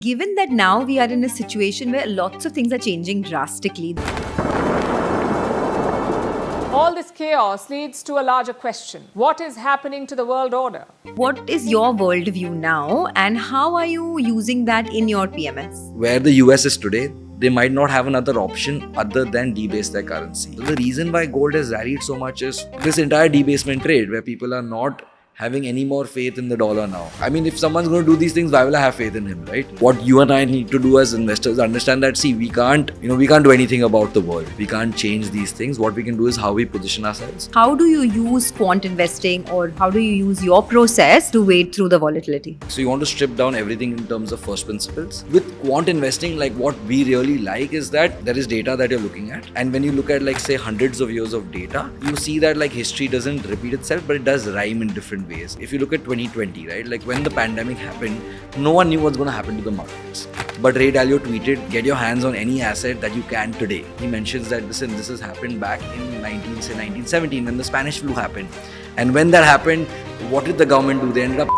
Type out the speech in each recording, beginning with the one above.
Given that now we are in a situation where lots of things are changing drastically, all this chaos leads to a larger question. What is happening to the world order? what is your worldview now and how are you using that in your PMS? Where the US is today, they might not have another option other than debase their currency. The reason why gold has rallied so much is this entire debasement trade where people are not having any more faith in the dollar now. I mean, if someone's going to do these things, why will I have faith in him, right? What you and I need to do as investors, understand that, see, we can't do anything about the world. We can't change these things. What we can do is how we position ourselves. How do you use quant investing or how do you use your process to wade through the volatility? So you want to strip down everything in terms of first principles. With quant investing, like what we really like is that there is data that you're looking at. And when you look at like say hundreds of years of data, you see that like history doesn't repeat itself, but it does rhyme in different ways. If you look at 2020, right, like when the pandemic happened, no one knew what's going to happen to the markets. But Ray Dalio tweeted, get your hands on any asset that you can today. He mentions that this has happened back in 1917 when the Spanish flu happened. And when that happened, what did the government do? They ended up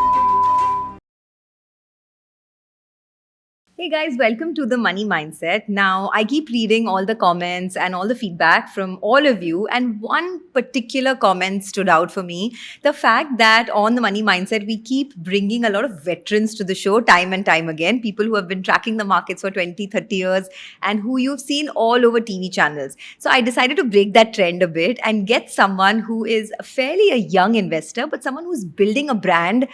Hey guys, welcome to the Money Mindset. Now, I keep reading all the comments and all the feedback from all of you, and one particular comment stood out for me. The fact that on the Money Mindset, we keep bringing a lot of veterans to the show time and time again, people who have been tracking the markets for 20, 30 years and who you've seen all over TV channels. So I decided to break that trend a bit and get someone who is fairly a young investor, but someone who's building a brand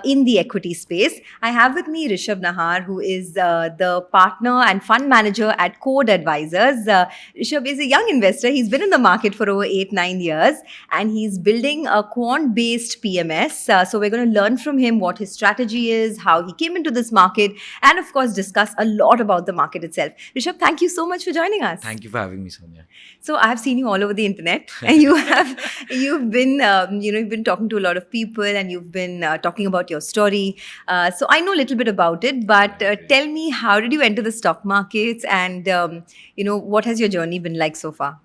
in the equity space. I have with me Rishabh Nahar, who is the partner and fund manager at Qode Advisors. Rishabh is a young investor. He's been in the market for over 8-9 years and he's building a quant-based PMS. So we're going to learn from him what his strategy is, how he came into this market, and of course discuss a lot about the market itself. Rishabh, thank you so much for joining us. Thank you for having me, Sonia. So I've seen you all over the internet, and you've been talking to a lot of people, and you've been talking about your story. So I know a little bit about it, but tell me, how did you enter the stock markets, and what has your journey been like so far?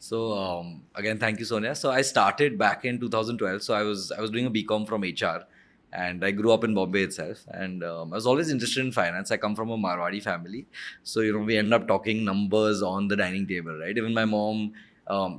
So again, thank you, Sonia. So I started back in 2012. So I was doing a BCom from HR, and I grew up in Bombay itself. And I was always interested in finance. I come from a Marwadi family, so we end up talking numbers on the dining table, right? Even my mom.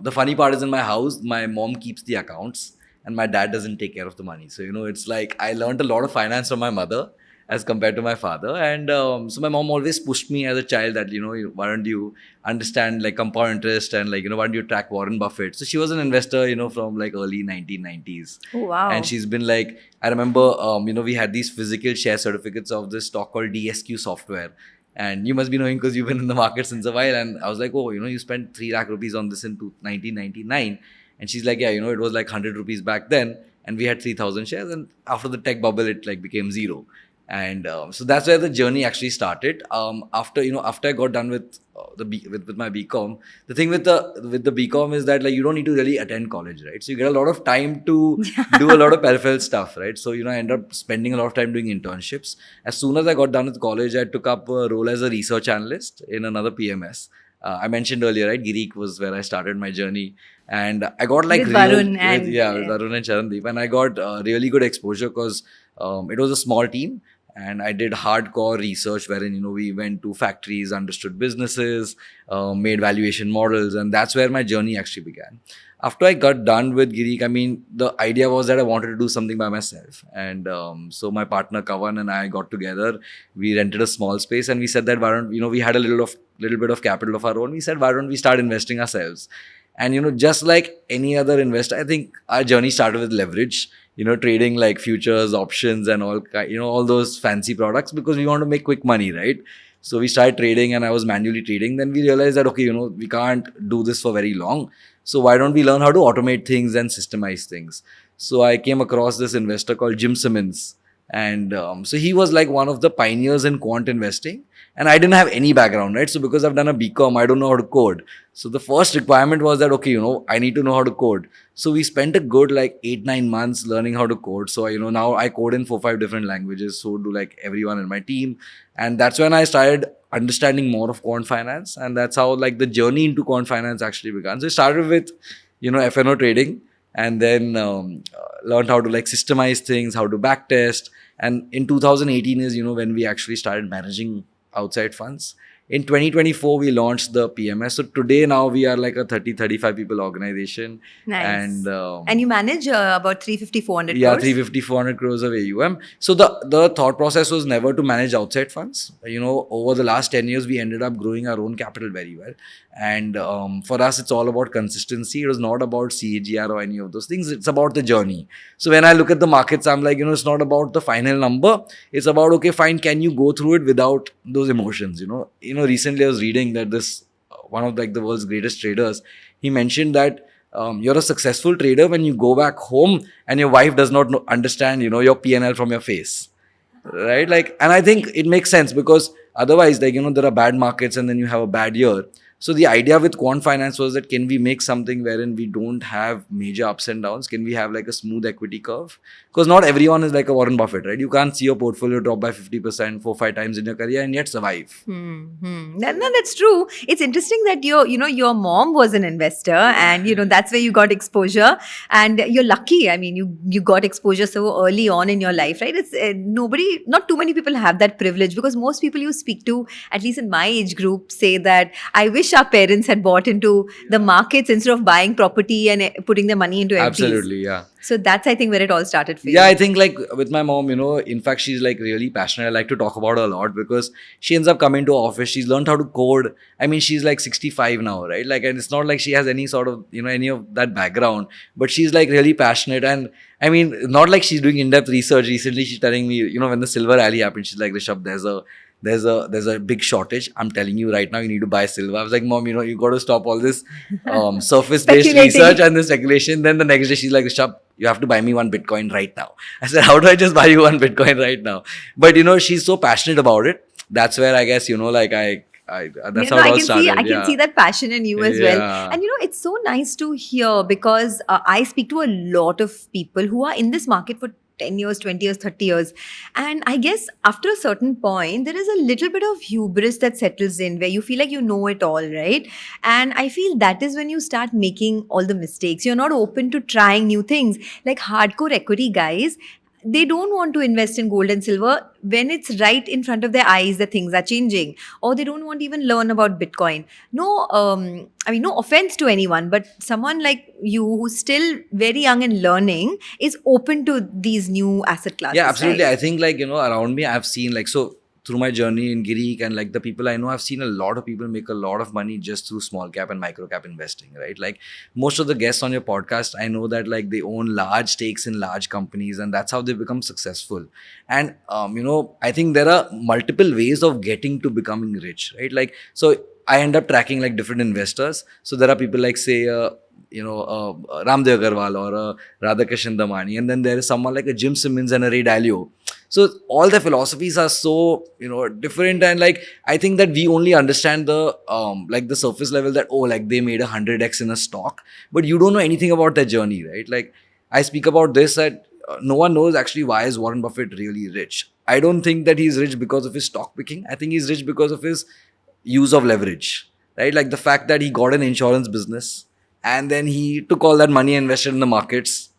The funny part is in my house, my mom keeps the accounts, and my dad doesn't take care of the money. So it's like I learned a lot of finance from my mother as compared to my father. And so my mom always pushed me as a child that, why don't you understand like compound interest and like, why don't you track Warren Buffett? So she was an investor, from like early 1990s. Oh, wow. And she's been like, I remember, we had these physical share certificates of this stock called DSQ software. And you must be knowing because you've been in the market since a while. And I was like, oh, you spent 3 lakh rupees on this in 1999. And she's like, yeah, it was like 100 rupees back then. And we had 3,000 shares. And after the tech bubble, it like became zero. And so that's where the journey actually started. After I got done with with my BCom, the thing with the BCom is that like you don't need to really attend college, right? So you get a lot of time to do a lot of peripheral stuff, right? So I ended up spending a lot of time doing internships. As soon as I got done with college, I took up a role as a research analyst in another PMS. I mentioned earlier, right? Girik was where I started my journey, and I got like with Varun and Charandeep, and I got really good exposure because it was a small team. And I did hardcore research wherein, we went to factories, understood businesses, made valuation models. And that's where my journey actually began. After I got done with Girik, the idea was that I wanted to do something by myself. And so my partner Kavan and I got together. We rented a small space and we said that, why don't, we had a little bit of capital of our own. We said, why don't we start investing ourselves? And, just like any other investor, I think our journey started with leverage. Trading like futures, options and all those fancy products because we want to make quick money, right? So we started trading and I was manually trading. Then we realized that, okay, we can't do this for very long. So why don't we learn how to automate things and systemize things? So I came across this investor called Jim Simmons. And so he was like one of the pioneers in quant investing. And I didn't have any background, right? So because I've done a BCom, I don't know how to code. So the first requirement was that, okay, I need to know how to code. So we spent a good like 8-9 months learning how to code. So, now I code in 4-5 different languages. So do like everyone in my team. And that's when I started understanding more of quant finance. And that's how like the journey into quant finance actually began. So it started with, FNO trading. and then learned how to like systemize things, how to backtest. And in 2018 is, when we actually started managing outside funds. In 2024, we launched the PMS. So today now we are like a 35 people organization. Nice. And And you manage about 350, 400 yeah, crores? 350, 400 crores of AUM. So the thought process was never to manage outside funds. Over the last 10 years, we ended up growing our own capital very well. And for us, it's all about consistency. It was not about CAGR or any of those things. It's about the journey. So when I look at the markets, I'm like, it's not about the final number. It's about, okay, fine, can you go through it without those emotions? Recently I was reading that this one of like the world's greatest traders, he mentioned that you're a successful trader when you go back home and your wife does not understand, your PNL from your face, right? Like, and I think it makes sense because otherwise, like, there are bad markets and then you have a bad year. So the idea with quant finance was that can we make something wherein we don't have major ups and downs? Can we have like a smooth equity curve? Because not everyone is like a Warren Buffett, right? You can't see your portfolio drop by 50% 4-5 times in your career and yet survive. No, that's true. It's interesting that your mom was an investor, and that's where you got exposure, and you're lucky. I mean, you got exposure so early on in your life, right? It's not too many people have that privilege, because most people you speak to, at least in my age group, say that I wish our parents had bought into the markets instead of buying property and putting their money into FDs. Absolutely, yeah. So that's, I think, where it all started for you. Yeah, I think like with my mom, in fact, she's like really passionate. I like to talk about her a lot because she ends up coming to office. She's learned how to code. I mean, she's like 65 now, right? Like, and it's not like she has any sort of, any of that background, but she's like really passionate. And I mean, not like she's doing in-depth research. Recently, she's telling me, when the Silver Rally happened, she's like, Rishabh, there's a big shortage. I'm telling you right now, you need to buy silver. I was like, Mom, you got to stop all this surface-based research and the speculation. Then the next day, she's like, Rishabh, you have to buy me one Bitcoin right now. I said, how do I just buy you one Bitcoin right now? But, she's so passionate about it. That's where I guess, like that's how it all started. I can see that passion in you as well. And it's so nice to hear, because I speak to a lot of people who are in this market for 10 years, 20 years, 30 years. And I guess after a certain point, there is a little bit of hubris that settles in, where you feel like you know it all, right? And I feel that is when you start making all the mistakes. You're not open to trying new things. Like hardcore equity guys, they don't want to invest in gold and silver when it's right in front of their eyes that things are changing, or they don't want to even learn about Bitcoin. No, no offense to anyone, but someone like you who's still very young and learning is open to these new asset classes. Yeah, absolutely. Right? I think like, around me, I've seen like, so through my journey in Greek and like the people I know, I've seen a lot of people make a lot of money just through small cap and micro cap investing, right? Like most of the guests on your podcast, I know that like they own large stakes in large companies and that's how they become successful. And, I think there are multiple ways of getting to becoming rich, right? Like, so I end up tracking like different investors. So there are people like say, Ramdev Agarwal or Radhakrishan Damani, and then there is someone like a Jim Simmons and a Ray Dalio. So all the philosophies are so, different. And like, I think that we only understand the, like the surface level that, like they made 100x in a stock, but you don't know anything about their journey, right? Like I speak about this that no one knows actually why is Warren Buffett really rich. I don't think that he's rich because of his stock picking. I think he's rich because of his use of leverage, right? Like the fact that he got an insurance business and then he took all that money and invested in the markets,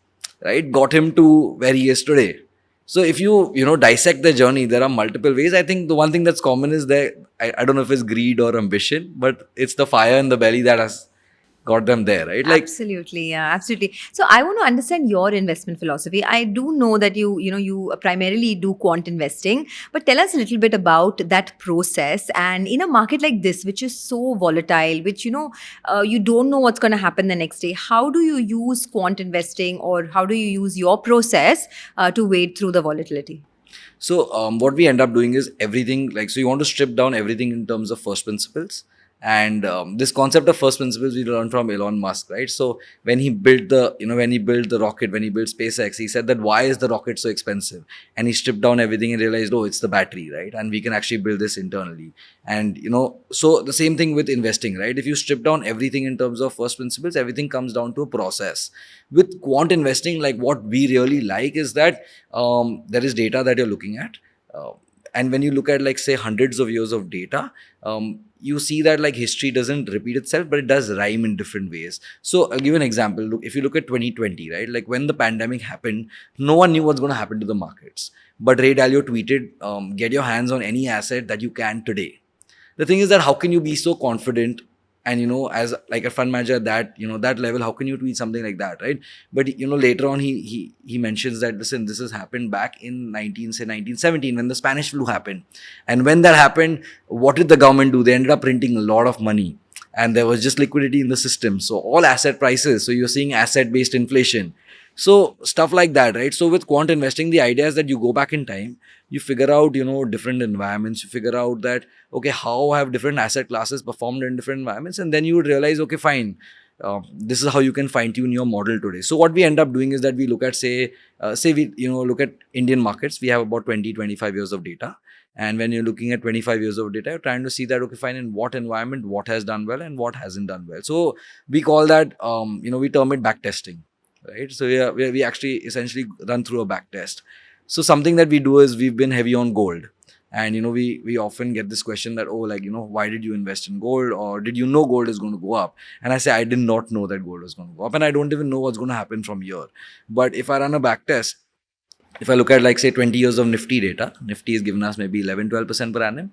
right? Got him to where he is today. So if you, dissect the journey, there are multiple ways. I think the one thing that's common is that, I don't know if it's greed or ambition, but it's the fire in the belly that has got them there, right? Like absolutely, yeah, absolutely. So I want to understand your investment philosophy. I do know that you primarily do quant investing, but tell us a little bit about that process. And in a market like this, which is so volatile, which you don't know what's going to happen the next day, how do you use quant investing, or how do you use your process to wade through the volatility? So what we end up doing is everything, like, so you want to strip down everything in terms of first principles. And this concept of first principles we learned from Elon Musk, right? So when he built the, when he built the rocket, when he built SpaceX, he said that why is the rocket so expensive? And he stripped down everything and realized, it's the battery, right? And we can actually build this internally. And, so the same thing with investing, right? If you strip down everything in terms of first principles, everything comes down to a process. With quant investing, like what we really like is that there is data that you're looking at. and when you look at like say hundreds of years of data, you see that like history doesn't repeat itself, but it does rhyme in different ways. So I'll give you an example. Look, if you look at 2020, right, like when the pandemic happened, no one knew what's going to happen to the markets. But Ray Dalio tweeted, get your hands on any asset that you can today. The thing is that how can you be so confident, and as like a fund manager at that that level, how can you tweet something like that, right? But later on he mentions that, listen, this has happened back in 1917 when the Spanish flu happened. And when that happened, what did the government do? They ended up printing a lot of money, and there was just liquidity in the system. So all asset prices, so you're seeing asset based inflation. So stuff like that, right? So with quant investing, the idea is that you go back in time, you figure out, different environments, you figure out that, okay, how have different asset classes performed in different environments? And then you would realize, okay, fine, this is how you can fine tune your model today. So what we end up doing is that we look at, say we, look at Indian markets. We have about 20-25 years of data. And when you're looking at 25 years of data, you're trying to see that, okay, fine, in what environment, what has done well and what hasn't done well. So we call that, we term it back testing. Right. So we actually essentially run through a back test. So something that we do is we've been heavy on gold. And, we often get this question that, oh, like, why did you invest in gold? Or did you know gold is going to go up? And I say, I did not know that gold was going to go up. And I don't even know what's going to happen from here. But if I run a back test, if I look at like, say, 20 years of Nifty data, Nifty has given us maybe 11-12% per annum.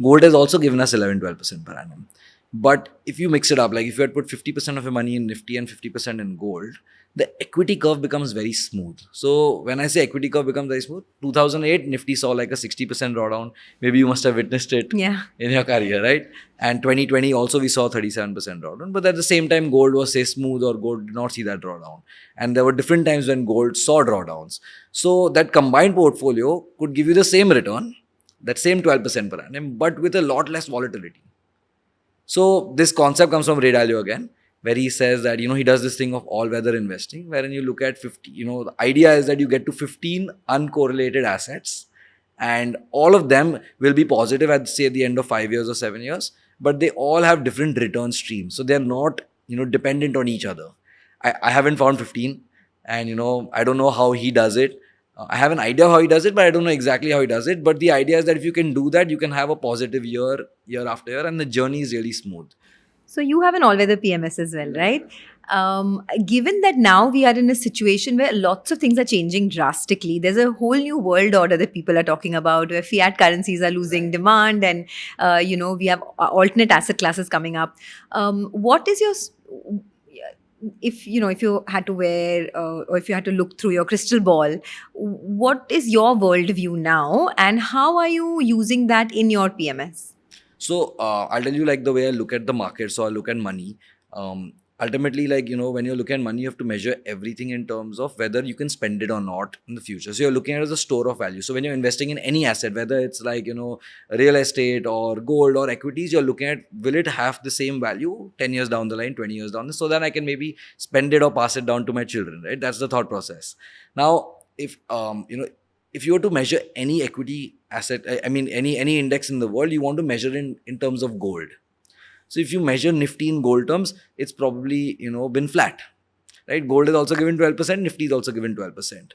Gold has also given us 11-12% per annum. But if you mix it up, like if you had put 50% of your money in Nifty and 50% in gold, the equity curve becomes very smooth. So when I say equity curve becomes very smooth, 2008 Nifty saw like a 60% drawdown. Maybe you must have witnessed it in your career, right? And 2020 also we saw 37% drawdown. But at the same time, gold was say smooth, or gold did not see that drawdown. And there were different times when gold saw drawdowns. So that combined portfolio could give you the same return, that same 12% per annum, but with a lot less volatility. So this concept comes from Ray Dalio again, where he says that, he does this thing of all-weather investing, wherein you look at 50, the idea is that you get to 15 uncorrelated assets, and all of them will be positive at, say, the end of 5 years or 7 years, but they all have different return streams. So they're not, dependent on each other. I haven't found 15, and, I don't know how he does it. I have an idea how he does it, but I don't know exactly how he does it. But the idea is that if you can do that, you can have a positive year after year, and the journey is really smooth. So you have an all-weather PMS as well, right? Given that now we are in a situation where lots of things are changing drastically, there's a whole new world order that people are talking about, where fiat currencies are losing demand, and we have alternate asset classes coming up. What is your if you had to wear or if you had to look through your crystal ball, what is your worldview now, and how are you using that in your PMS? So I'll tell you like the way I look at the market. So I look at money. Ultimately, like, when you're looking at money, you have to measure everything in terms of whether you can spend it or not in the future. So you're looking at it as a store of value. So when you're investing in any asset, whether it's like, real estate or gold or equities, you're looking at, will it have the same value 10 years down the line, 20 years down the line, so that I can maybe spend it or pass it down to my children, right? That's the thought process. Now, if you were to measure any equity asset, any index in the world, you want to measure in terms of gold. So if you measure Nifty in gold terms, it's probably, been flat, right? Gold is also given 12%, Nifty is also given 12%.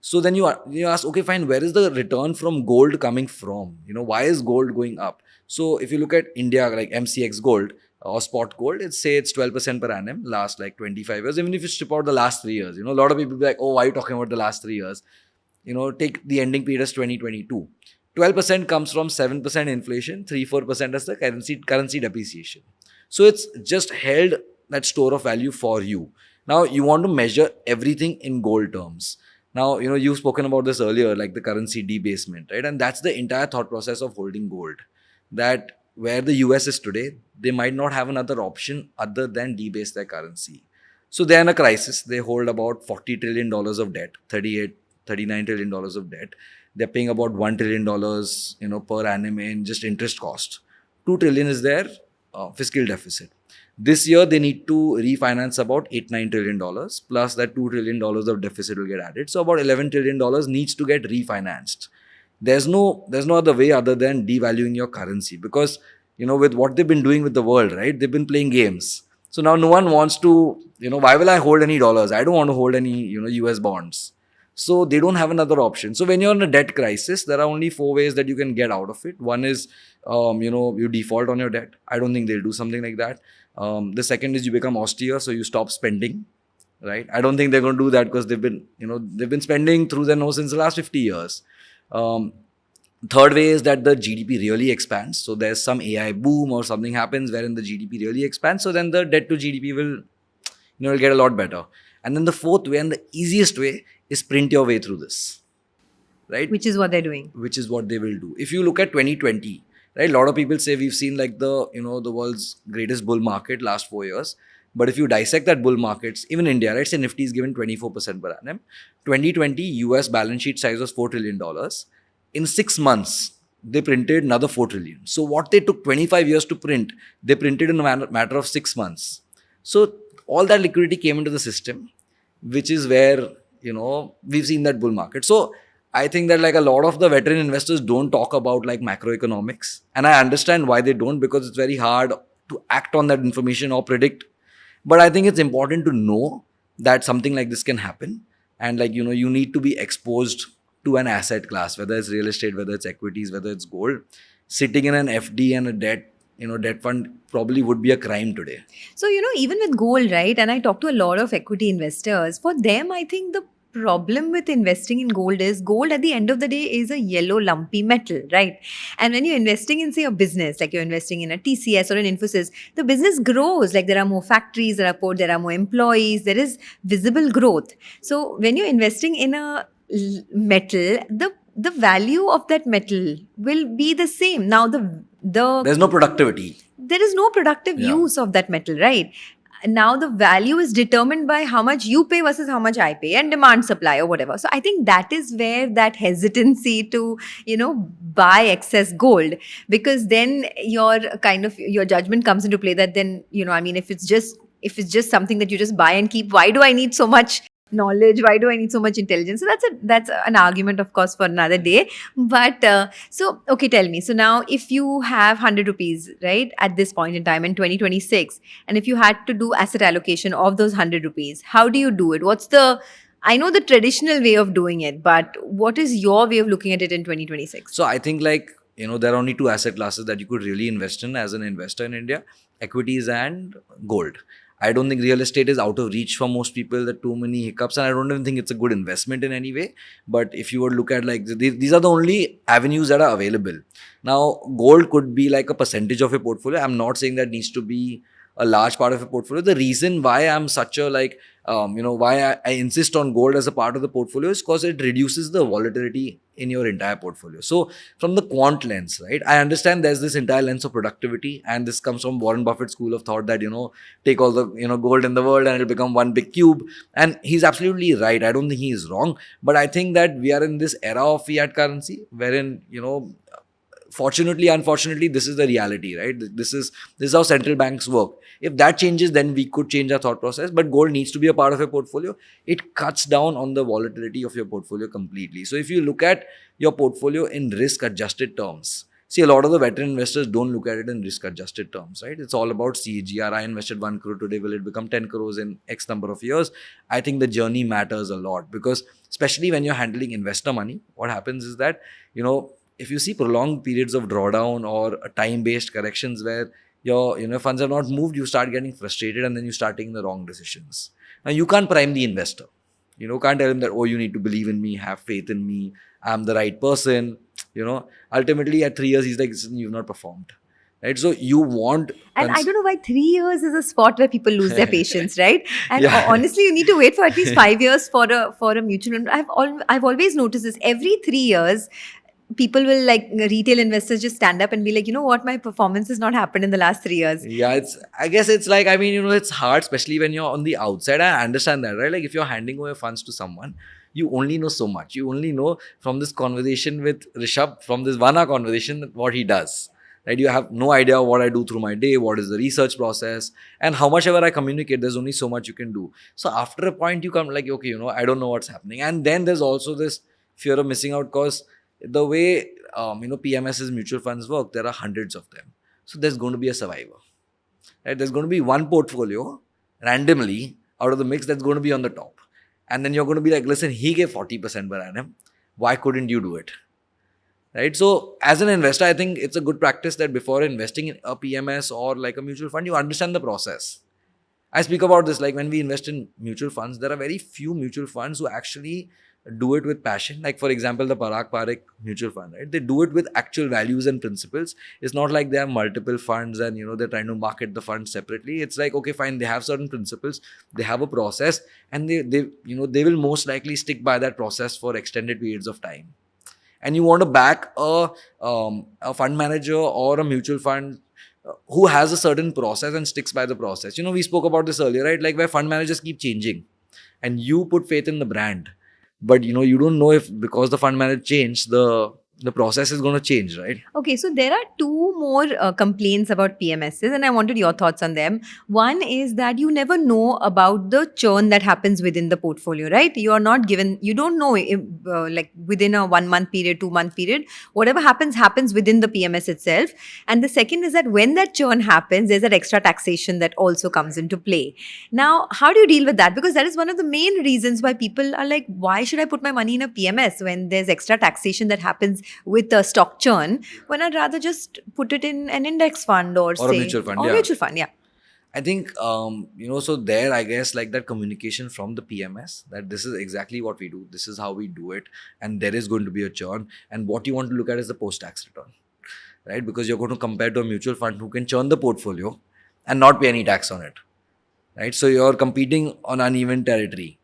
So then you ask, okay, fine, where is the return from gold coming from? Why is gold going up? So if you look at India, like MCX gold or spot gold, it's 12% per annum last like 25 years. Even if you strip out the last 3 years, a lot of people be like, oh, why are you talking about the last 3 years? Take the ending period as 2022. 12% comes from 7% inflation, 3-4% as the currency depreciation. So it's just held that store of value for you. Now you want to measure everything in gold terms. Now, you've spoken about this earlier, like the currency debasement, right? And that's the entire thought process of holding gold. That where the US is today, they might not have another option other than debase their currency. So they're in a crisis. They hold about $40 trillion of debt, $39 trillion of debt. They're paying about $1 trillion, per annum in just interest cost. $2 trillion is their fiscal deficit. This year, they need to refinance about $8-9 trillion, plus that $2 trillion of deficit will get added. So about $11 trillion needs to get refinanced. There's no other way other than devaluing your currency, because, with what they've been doing with the world, right? They've been playing games. So now no one wants to, why will I hold any dollars? I don't want to hold any, US bonds. So they don't have another option. So when you're in a debt crisis, there are only 4 ways that you can get out of it. One is, you default on your debt. I don't think they'll do something like that. The second is you become austere, so you stop spending, right? I don't think they're going to do that because they've been spending through their nose since the last 50 years. Third way is that the GDP really expands. So there's some AI boom or something happens wherein the GDP really expands. So then the debt to GDP will get a lot better. And then the fourth way and the easiest way is print your way through this, right? Which is what they're doing. Which is what they will do. If you look at 2020, right, a lot of people say we've seen like the world's greatest bull market last 4 years. But if you dissect that bull markets, even India, right, say Nifty is given 24% per annum. 2020 US balance sheet size was $4 trillion. In 6 months, they printed another 4 trillion. So what they took 25 years to print, they printed in a matter of 6 months. So all that liquidity came into the system, which is where, we've seen that bull market. So I think that like a lot of the veteran investors don't talk about like macroeconomics. And I understand why they don't, because it's very hard to act on that information or predict. But I think it's important to know that something like this can happen. And like, you need to be exposed to an asset class, whether it's real estate, whether it's equities, whether it's gold. Sitting in an FD and a debt fund probably would be a crime today. So, even with gold, right? And I talk to a lot of equity investors. For them, I think the problem with investing in gold is gold at the end of the day is a yellow lumpy metal, right? And when you're investing in, say, a business, like you're investing in a TCS or an Infosys, the business grows. Like there are more factories, there are more employees, there is visible growth. So when you're investing in a metal, the value of that metal will be the same. Now there's no productivity. There is no productive use of that metal, right? Now the value is determined by how much you pay versus how much I pay, and demand, supply, or whatever. So I think that is where that hesitancy to, buy excess gold, because then your judgment comes into play that then, if it's just something that you just buy and keep, why do I need so much knowledge? Why do I need so much intelligence? So that's an argument, of course, for another day. But so, okay, tell me. So now if you have 100 rupees, right, at this point in time in 2026, and if you had to do asset allocation of those 100 rupees, how do you do it? I know the traditional way of doing it, but what is your way of looking at it in 2026? So I think there are only 2 asset classes that you could really invest in as an investor in India: equities and gold. I don't think real estate is out of reach for most people. There are too many hiccups, and I don't even think it's a good investment in any way. But if you would look at like these are the only avenues that are available. Now, gold could be like a percentage of your portfolio. I'm not saying that needs to be a large part of your portfolio. The reason why I'm such a why I insist on gold as a part of the portfolio is because it reduces the volatility in your entire portfolio. So from the quant lens, right, I understand there's this entire lens of productivity, and this comes from Warren Buffett's school of thought that, take all the, gold in the world and it'll become one big cube. And he's absolutely right. I don't think he is wrong. But I think that we are in this era of fiat currency wherein, fortunately, unfortunately, this is the reality, right? This is how central banks work. If that changes, then we could change our thought process. But gold needs to be a part of your portfolio. It cuts down on the volatility of your portfolio completely. So if you look at your portfolio in risk-adjusted terms, see, a lot of the veteran investors don't look at it in risk-adjusted terms, right? It's all about CAGR. I invested 1 crore today. Will it become 10 crores in X number of years? I think the journey matters a lot, because especially when you're handling investor money, what happens is that, if you see prolonged periods of drawdown or time-based corrections where your funds have not moved, you start getting frustrated and then you start taking the wrong decisions. Now, you can't prime the investor. Can't tell him that, oh, you need to believe in me, have faith in me, I'm the right person. Ultimately at 3 years, he's like, you've not performed. Right? So you want... And I don't know why 3 years is a spot where people lose their patience, right? And honestly, you need to wait for at least 5 years for a mutual... I've always noticed this. Every 3 years, people will, like, retail investors just stand up and be like, you know what, my performance has not happened in the last 3 years. Yeah, I guess it's like, it's hard, especially when you're on the outside. I understand that, right? Like if you're handing over funds to someone, you only know so much. You only know from this conversation with Rishabh, from this 1 hour conversation, what he does. Right? You have no idea what I do through my day, what is the research process, and how much ever I communicate, there's only so much you can do. So after a point, you come like, okay, I don't know what's happening. And then there's also this fear of missing out, because the way PMS's mutual funds work, there are hundreds of them. So there's going to be a survivor. Right? There's going to be one portfolio randomly out of the mix that's going to be on the top. And then you're going to be like, listen, he gave 40% per annum. Why couldn't you do it? Right? So as an investor, I think it's a good practice that before investing in a PMS or like a mutual fund, you understand the process. I speak about this, like when we invest in mutual funds, there are very few mutual funds who actually do it with passion. Like for example, the Parag Parekh mutual fund, right? They do it with actual values and principles. It's not like they have multiple funds and they're trying to market the funds separately. It's like, okay, fine, they have certain principles, they have a process, and they will most likely stick by that process for extended periods of time. And you want to back a fund manager or a mutual fund who has a certain process and sticks by the process. We spoke about this earlier, right? Like where fund managers keep changing and you put faith in the brand, but you don't know if because the fund manager changed, the process is going to change, right? Okay, so there are two more complaints about PMSs, and I wanted your thoughts on them. One is that you never know about the churn that happens within the portfolio, right? You are not given, you don't know if, like within a 1 month period, 2 month period, whatever happens within the PMS itself. And the second is that when that churn happens, there's that extra taxation that also comes into play. Now, how do you deal with that? Because that is one of the main reasons why people are like, why should I put my money in a PMS when there's extra taxation that happens with a stock churn, when I'd rather just put it in an index fund or a mutual fund. Mutual fund, yeah. I think, so there, I guess, like that communication from the PMS, that this is exactly what we do, this is how we do it, and there is going to be a churn. And what you want to look at is the post-tax return, right? Because you're going to compare to a mutual fund who can churn the portfolio and not pay any tax on it, right? So you're competing on uneven territory.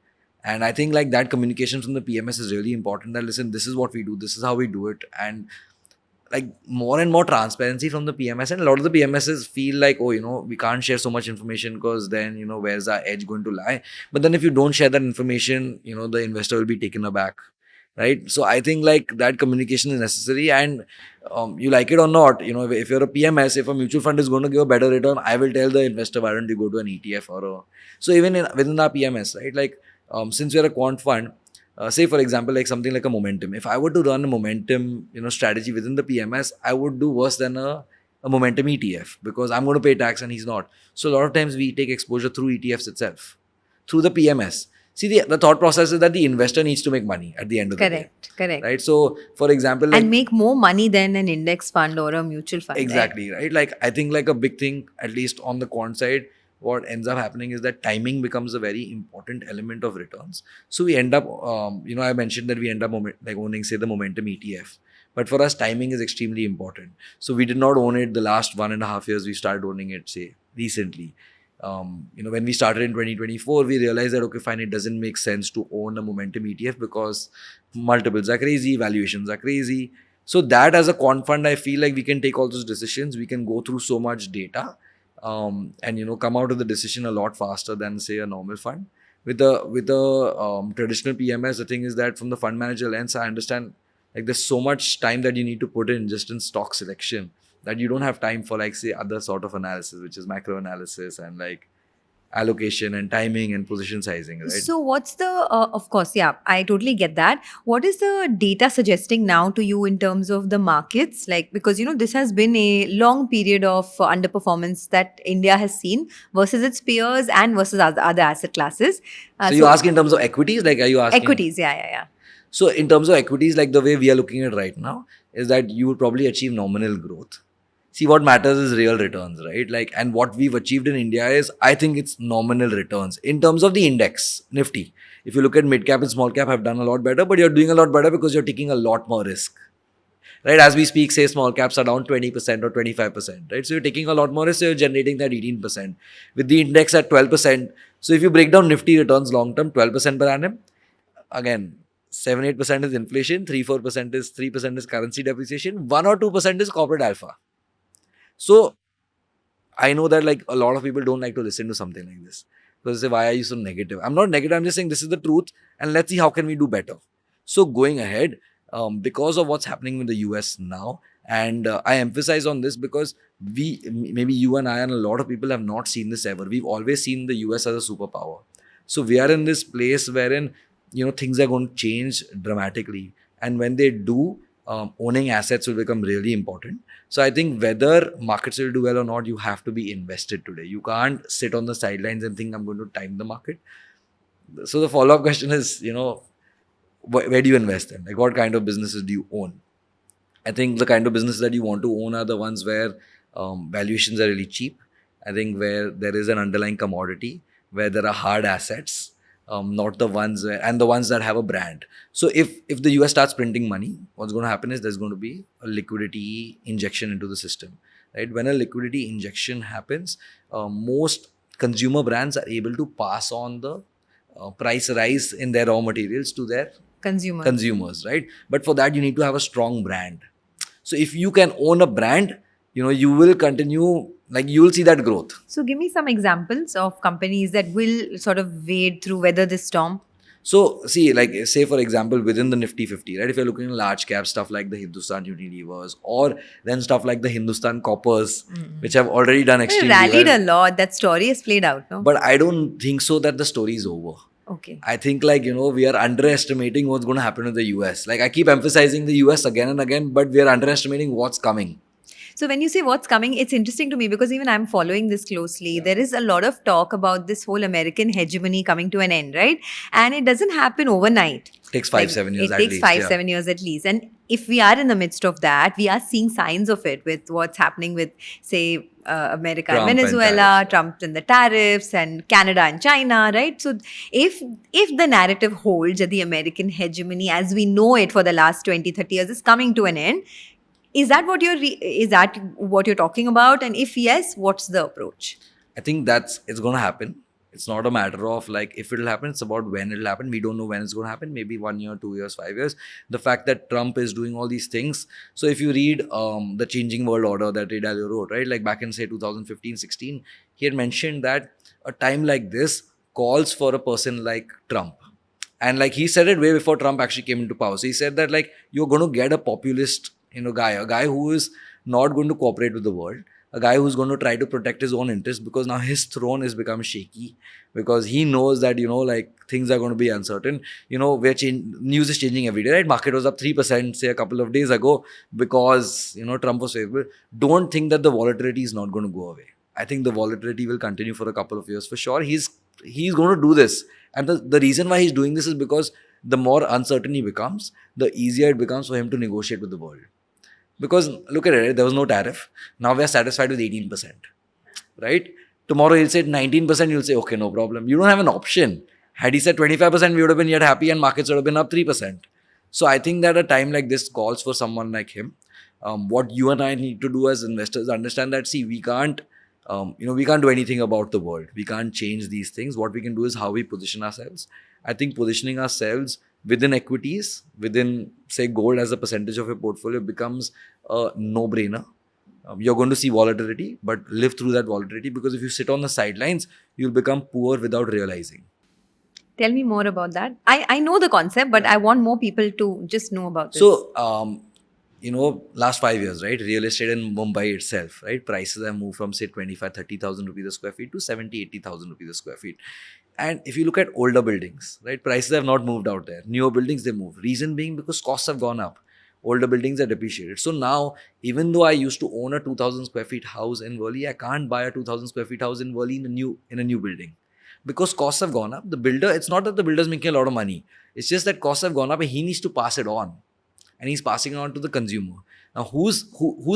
And I think like that communication from the PMS is really important, that listen, this is what we do, this is how we do it. And like more and more transparency from the PMS. And a lot of the PMSs feel like, we can't share so much information because then, where's our edge going to lie? But then if you don't share that information, the investor will be taken aback, right? So I think like that communication is necessary. And you like it or not, if you're a PMS, if a mutual fund is going to give a better return, I will tell the investor, why don't you go to an ETF so even within our PMS, right? Like since we're a quant fund, say for example, like something like a momentum. If I were to run a momentum, strategy within the PMS, I would do worse than a momentum ETF because I'm going to pay tax and he's not. So a lot of times we take exposure through ETFs itself, through the PMS. See, the thought process is that the investor needs to make money at the end of the day. Correct. Right. So, for example, like, and make more money than an index fund or a mutual fund. Exactly. Right. Like, I think like a big thing, at least on the quant side, what ends up happening is that timing becomes a very important element of returns. So we end up, I mentioned that we end up owning, say, the momentum ETF. But for us, timing is extremely important. So we did not own it the last 1.5 years. We started owning it, say, recently. When we started in 2024, we realized that, okay, fine, it doesn't make sense to own a momentum ETF because multiples are crazy, valuations are crazy. So that as a quant fund, I feel like we can take all those decisions. We can go through so much data and come out of the decision a lot faster than, say, a normal fund. With a traditional PMS, the thing is that from the fund manager lens, I understand like there's so much time that you need to put in just in stock selection that you don't have time for, like, say, other sort of analysis, which is macro analysis and like allocation and timing and position sizing, right? So what's the, of course, yeah, I totally get that. What is the data suggesting now to you in terms of the markets? Like, because, this has been a long period of underperformance that India has seen versus its peers and versus other asset classes. So you ask in terms of equities, like, are you asking? Equities, yeah. So in terms of equities, like the way we are looking at right now is that you would probably achieve nominal growth. See, what matters is real returns, right? Like, and what we've achieved in India is, I think it's nominal returns in terms of the index, Nifty. If you look at mid cap and small cap have done a lot better, but you're doing a lot better because you're taking a lot more risk, right? As we speak, say small caps are down 20% or 25%, right? So you're taking a lot more risk, so you're generating that 18% with the index at 12%. So if you break down Nifty returns long term, 12% per annum, again, 7-8% is inflation, 3% is currency depreciation, 1 or 2% is corporate alpha. So I know that like a lot of people don't like to listen to something like this because they say, why are you so negative? I'm not negative. I'm just saying this is the truth and let's see how can we do better. So going ahead, because of what's happening with the US now, and I emphasize on this because maybe you and I and a lot of people have not seen this ever. We've always seen the US as a superpower. So we are in this place wherein, things are going to change dramatically. And when they do, owning assets will become really important. So I think whether markets will do well or not, you have to be invested today. You can't sit on the sidelines and think I'm going to time the market. So the follow-up question is, where do you invest in? Like, what kind of businesses do you own? I think the kind of businesses that you want to own are the ones where valuations are really cheap. I think where there is an underlying commodity, where there are hard assets, not the ones and the ones that have a brand. So if the US starts printing money, what's going to happen is there's going to be a liquidity injection into the system, right? When a liquidity injection happens, most consumer brands are able to pass on the price rise in their raw materials to their consumers, right? But for that, you need to have a strong brand. So if you can own a brand, you will continue, like you will see that growth. So give me some examples of companies that will sort of wade through weather this storm. So see, like say for example, within the Nifty 50, right? If you're looking at large cap stuff like the Hindustan Unilevers, or then stuff like the Hindustan Coppers, which have already done It extremely rallied well. a lot. That story has played out, no? But I don't think so that the story is over. Okay. I think we are underestimating what's going to happen to the US. Like I keep emphasizing the US again and again, but we are underestimating what's coming. So when you say what's coming, it's interesting to me because even I'm following this closely. There is a lot of talk about this whole American hegemony coming to an end, right? And it doesn't happen overnight. It takes 5-7 years It at takes least. 5-7 years at least. And if we are in the midst of that, we are seeing signs of it with what's happening with, say, America Trump and and Venezuela, tariffs. Trump and the tariffs, and Canada and China, right? So if the narrative holds that the American hegemony as we know it for the last 20-30 years is coming to an end, is that what you're talking about? And if yes, what's the approach? I think it's going to happen. It's not a matter of like if it'll happen, it's about when it'll happen. We don't know when it's going to happen. Maybe 1 year, 2 years, 5 years. The fact that Trump is doing all these things. So if you read the Changing World Order that Ray Dalio wrote, right? Like back in say 2015-16, he had mentioned that a time like this calls for a person like Trump. And like he said it way before Trump actually came into power. So he said that like you're going to get a populist, a guy who is not going to cooperate with the world, a guy who's going to try to protect his own interests because now his throne has become shaky because he knows that, like things are going to be uncertain. News is changing every day, right? Market was up 3%, say a couple of days ago because, Trump was favorable. Don't think that the volatility is not going to go away. I think the volatility will continue for a couple of years for sure. He's going to do this. And the reason why he's doing this is because the more uncertain he becomes, the easier it becomes for him to negotiate with the world. Because look at it, there was no tariff. Now we are satisfied with 18%, right? Tomorrow he'll say 19%, you'll say, okay, no problem. You don't have an option. Had he said 25%, we would have been yet happy and markets would have been up 3%. So I think that a time like this calls for someone like him. What you and I need to do as investors, understand that, see, we can't do anything about the world. We can't change these things. What we can do is how we position ourselves. I think positioning ourselves within equities, within, say, gold as a percentage of your portfolio becomes a no-brainer. You're going to see volatility, but live through that volatility because if you sit on the sidelines, you'll become poor without realizing. Tell me more about that. I know the concept, but I want more people to just know about this. So, last 5 years, right? Real estate in Mumbai itself, right? Prices have moved from say 25,000-30,000 rupees a square feet to 70,000-80,000 rupees a square feet. And if you look at older buildings, right? Prices have not moved out there. Newer buildings, they move. Reason being because costs have gone up. Older buildings are depreciated. So now, even though I used to own a 2,000 square feet house in Worli, I can't buy a 2,000 square feet house in Worli in a new building. Because costs have gone up. The builder, it's not that the builder is making a lot of money. It's just that costs have gone up and he needs to pass it on. And he's passing it on to the consumer. Now, who's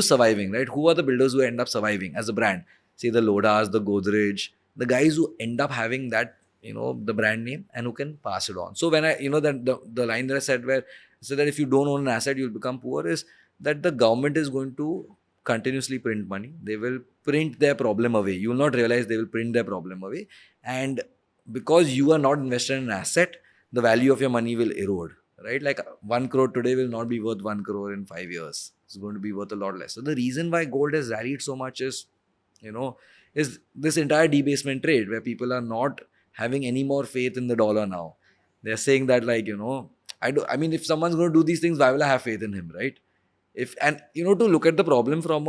surviving, right? Who are the builders who end up surviving as a brand? Say the Lodas, the Godrej, the guys who end up having that, the brand name and who can pass it on. So when the line that I said that if you don't own an asset, you'll become poor is that the government is going to continuously print money. They will print their problem away. You will not realize they will print their problem away. And because you are not invested in an asset, the value of your money will erode. Right? Like 1 crore today will not be worth 1 crore in 5 years. It's going to be worth a lot less. So the reason why gold has rallied so much is this entire debasement trade where people are not having any more faith in the dollar now. They're saying that if someone's going to do these things, why will I have faith in him, right? To look at the problem from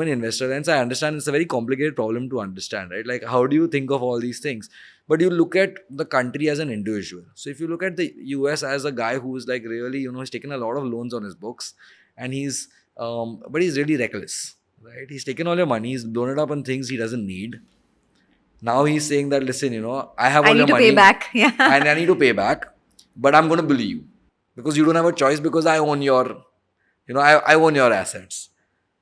an investor lens, I understand it's a very complicated problem to understand, right? Like, how do you think of all these things? But you look at the country as an individual. So if you look at the US as a guy who's like really, he's taken a lot of loans on his books and but he's really reckless, right? He's taken all your money, he's blown it up on things he doesn't need. Now he's saying that, listen, I have I all need your to money. pay back. Yeah. And I need to pay back, but I'm going to bully you because you don't have a choice because I own I own your assets.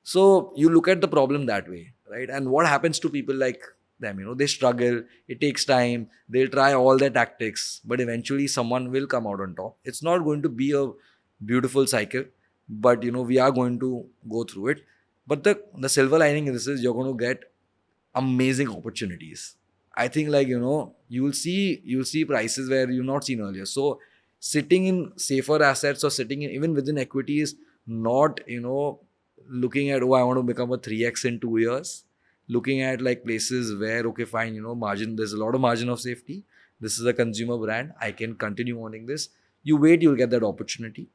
So you look at the problem that way, right? And what happens to people like them? They struggle. It takes time. They'll try all their tactics, but eventually someone will come out on top. It's not going to be a beautiful cycle, but we are going to go through it. But the silver lining in this is you're going to get amazing opportunities. I think you'll see prices where you've not seen earlier. So sitting in safer assets or sitting in even within equities, not looking at, I want to become a 3x in 2 years. Looking at like places where, okay, fine, margin, there's a lot of margin of safety. This is a consumer brand. I can continue owning this. You wait, you'll get that opportunity.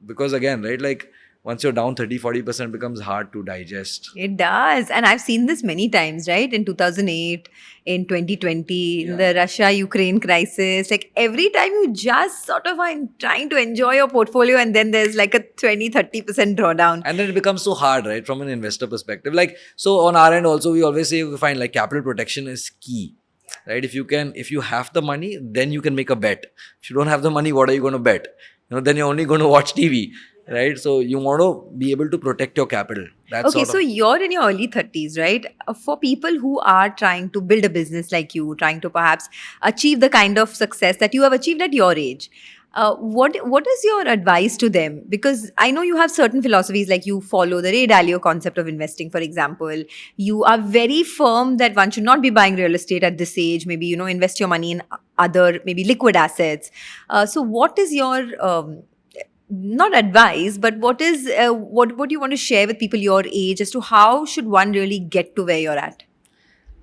Because again, right, like once you're down 30-40%, becomes hard to digest. It does. And I've seen this many times, right? In 2008, in 2020, in the Russia-Ukraine crisis. Like every time you just sort of are trying to enjoy your portfolio and then there's like a 20-30% drawdown. And then it becomes so hard, right, from an investor perspective. Like, so on our end also, we always say, we find like capital protection is key, right? If you have the money, then you can make a bet. If you don't have the money, what are you going to bet? Then you're only going to watch TV, right? So you want to be able to protect your capital. That's Okay, so you're in your early 30s, right? For people who are trying to build a business like you, trying to perhaps achieve the kind of success that you have achieved at your age, what is your advice to them? Because I know you have certain philosophies, like you follow the Ray Dalio concept of investing, for example. You are very firm that one should not be buying real estate at this age. Maybe, invest your money in other, maybe liquid assets. So what is your... not advice, but what do you want to share with people your age as to how should one really get to where you're at?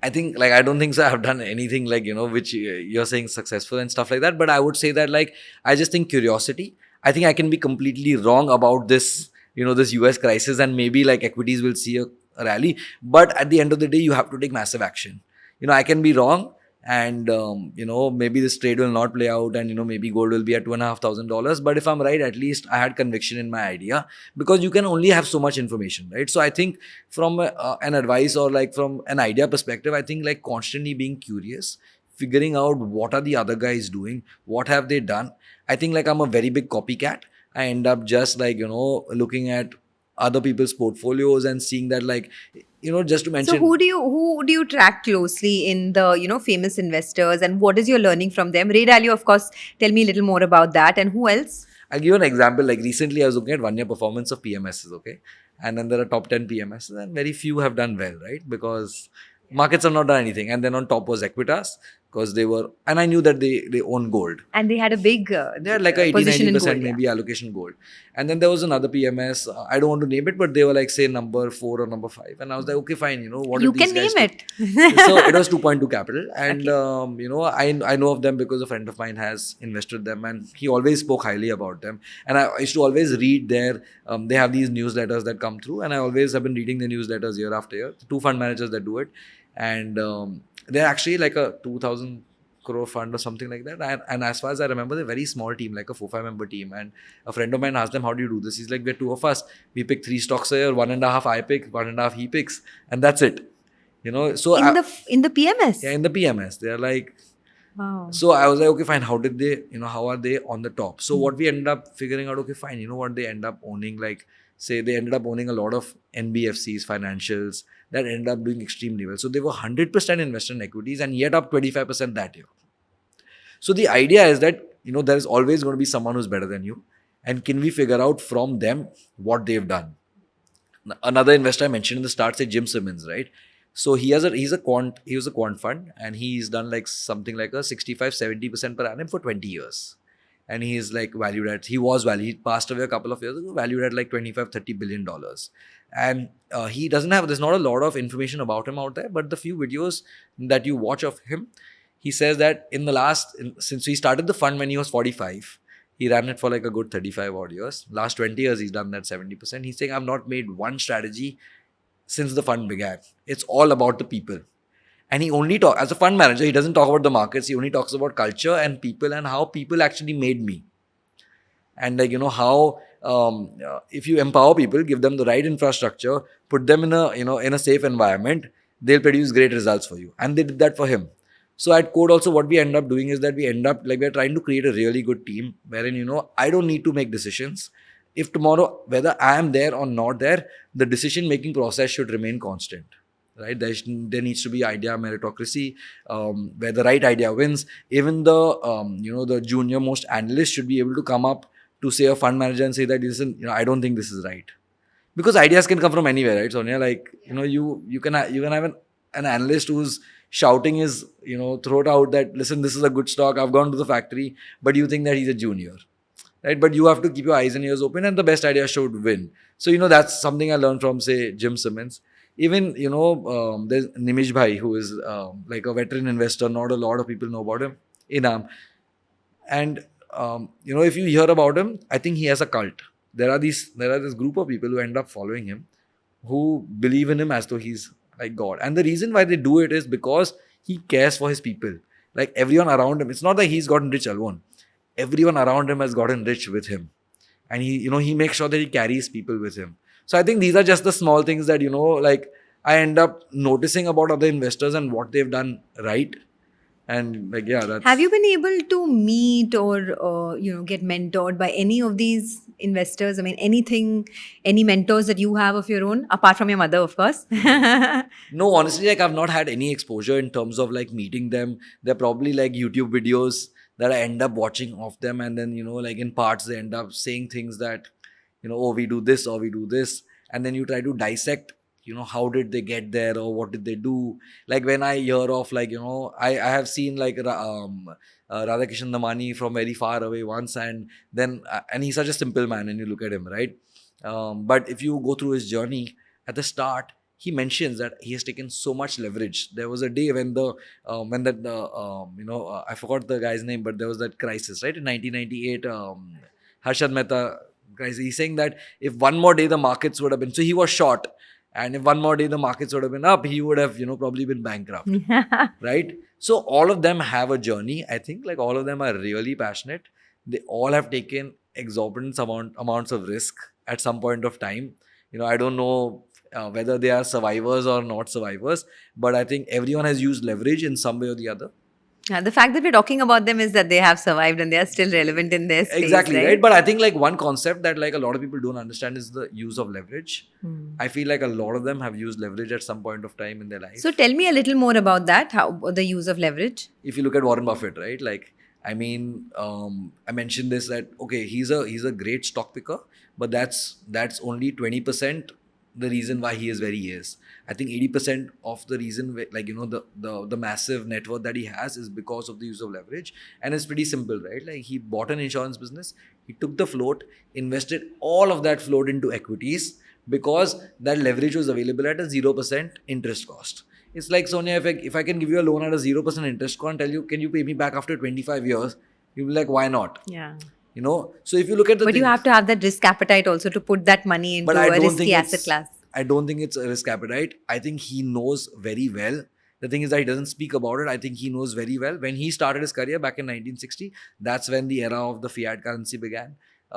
I think, like, I don't think so I've done anything like, which you're saying successful and stuff like that. But I would say that, like, I just think curiosity. I think I can be completely wrong about this, this US crisis, and maybe like equities will see a rally. But at the end of the day, you have to take massive action. I can be wrong, and maybe this trade will not play out, and maybe gold will be at $2,500. But if I'm right, at least I had conviction in my idea, because you can only have so much information, right? So I think from an advice or like from an idea perspective, I think like constantly being curious, figuring out what are the other guys doing, what have they done. I think like I'm a very big copycat. I end up just like looking at other people's portfolios and seeing that, like, just to mention. So who do you track closely in the famous investors, and what is your learning from them? Ray Dalio, of course. Tell me a little more about that, and who else? I'll give you an example. Like recently, I was looking at 1 year performance of PMSs, okay? And then there are top 10 PMSs, and very few have done well, right? Because markets have not done anything. And then on top was Equitas, because they were, and I knew that they own gold. And they had a big They had like a 80-90% maybe allocation gold. And then there was another PMS, I don't want to name it, but they were like, say, number 4 or number 5. And I was like, okay, fine, what you did these can guys name do? it. So it was 2.2 capital. And, I know of them because a friend of mine has invested them, and he always spoke highly about them. And I used to always read they have these newsletters that come through, and I always have been reading the newsletters year after year. 2 fund managers that do it. And they're actually like a 2,000 crore fund or something like that. And as far as I remember, they're a very small team, like a 4-5 member team. And a friend of mine asked them, how do you do this? He's like, we're 2 of us. We pick 3 stocks a year, 1.5 I pick, 1.5 he picks. And that's it. So in the PMS? Yeah, in the PMS. They're like, wow. So I was like, okay, fine. How did they, how are they on the top? So what we ended up figuring out, okay, fine. What they end up owning, like, say they ended up owning a lot of NBFCs, financials, that ended up doing extremely well. So they were 100% invested in equities and yet up 25% that year. So the idea is that, there is always going to be someone who's better than you. And can we figure out from them what they've done? Another investor I mentioned in the start, say Jim Simmons, right? So he was a quant fund, and he's done like something like a 65-70% per annum for 20 years. And he's like he passed away a couple of years ago, valued at like $25-30 billion. And there's not a lot of information about him out there, but the few videos that you watch of him, he says that since he started the fund when he was 45, he ran it for like a good 35 odd years. Last 20 years, he's done that 70%. He's saying, I've not made one strategy since the fund began. It's all about the people. And he only as a fund manager, he doesn't talk about the markets. He only talks about culture and people and how people actually made me. And like, how if you empower people, give them the right infrastructure, put them in a safe environment, they'll produce great results for you. And they did that for him. So at Code also, what we end up doing is that we're trying to create a really good team wherein, I don't need to make decisions. If tomorrow, whether I am there or not there, the decision making process should remain constant, right? There needs to be idea meritocracy, where the right idea wins. Even the junior most analyst should be able to come up to say a fund manager and say that, listen, I don't think this is right. Because ideas can come from anywhere, right, Sonia? Like, you can have an analyst who's shouting his, throat out that, listen, this is a good stock, I've gone to the factory, but you think that he's a junior, right? But you have to keep your eyes and ears open, and the best idea should win. So, that's something I learned from, say, Jim Simmons. Even, there's Nimish Bhai, who is like a veteran investor. Not a lot of people know about him. Inam. And, if you hear about him, I think he has a cult. There are this group of people who end up following him, who believe in him as though he's like God. And the reason why they do it is because he cares for his people. Like, everyone around him, it's not that he's gotten rich alone. Everyone around him has gotten rich with him. And he makes sure that he carries people with him. So I think these are just the small things that, like, I end up noticing about other investors and what they've done right. And like, yeah, that's... Have you been able to meet or, get mentored by any of these investors? I mean, any mentors that you have of your own, apart from your mother, of course? No, honestly, like, I've not had any exposure in terms of like meeting them. They're probably like YouTube videos that I end up watching of them. And then, like in parts, they end up saying things that, oh, we do this or we do this. And then you try to dissect, how did they get there or what did they do? Like, when I hear of, like, I have seen like Radhakishan Damani from very far away once, and then and he's such a simple man and you look at him, right? But if you go through his journey, at the start, he mentions that he has taken so much leverage. There was a day when I forgot the guy's name, but there was that crisis, right? In 1998, Harshad Mehta crisis. He's saying that if one more day the markets would have been... So he was short. And if one more day the markets would have been up, he would have, probably been bankrupt, right? So all of them have a journey. I think like all of them are really passionate. They all have taken exorbitant amounts of risk at some point of time. I don't know whether they are survivors or not survivors, but I think everyone has used leverage in some way or the other. Yeah, the fact that we're talking about them is that they have survived and they are still relevant in their space. Exactly, right? But I think like one concept that like a lot of people don't understand is the use of leverage. I feel like a lot of them have used leverage at some point of time in their life. So tell me a little more about that, how the use of leverage. If you look at Warren Buffett, right? Like, I mean, I mentioned this that, okay, he's a great stock picker, but that's only 20% the reason why he is where he is. I think 80% of the reason, like, the massive net worth that he has is because of the use of leverage. And it's pretty simple, right? Like, he bought an insurance business, he took the float, invested all of that float into equities because that leverage was available at a 0% interest cost. It's like, Sonia, if I can give you a loan at a 0% interest cost and tell you, can you pay me back after 25 years? You'll be like, why not? Yeah. So if you look at the... But you have to have that risk appetite also to put that money into a risky asset class. I don't think it's a risk appetite. I think he knows very well. The thing is that he doesn't speak about it. I think he knows very well. When he started his career back in 1960, that's when the era of the fiat currency began.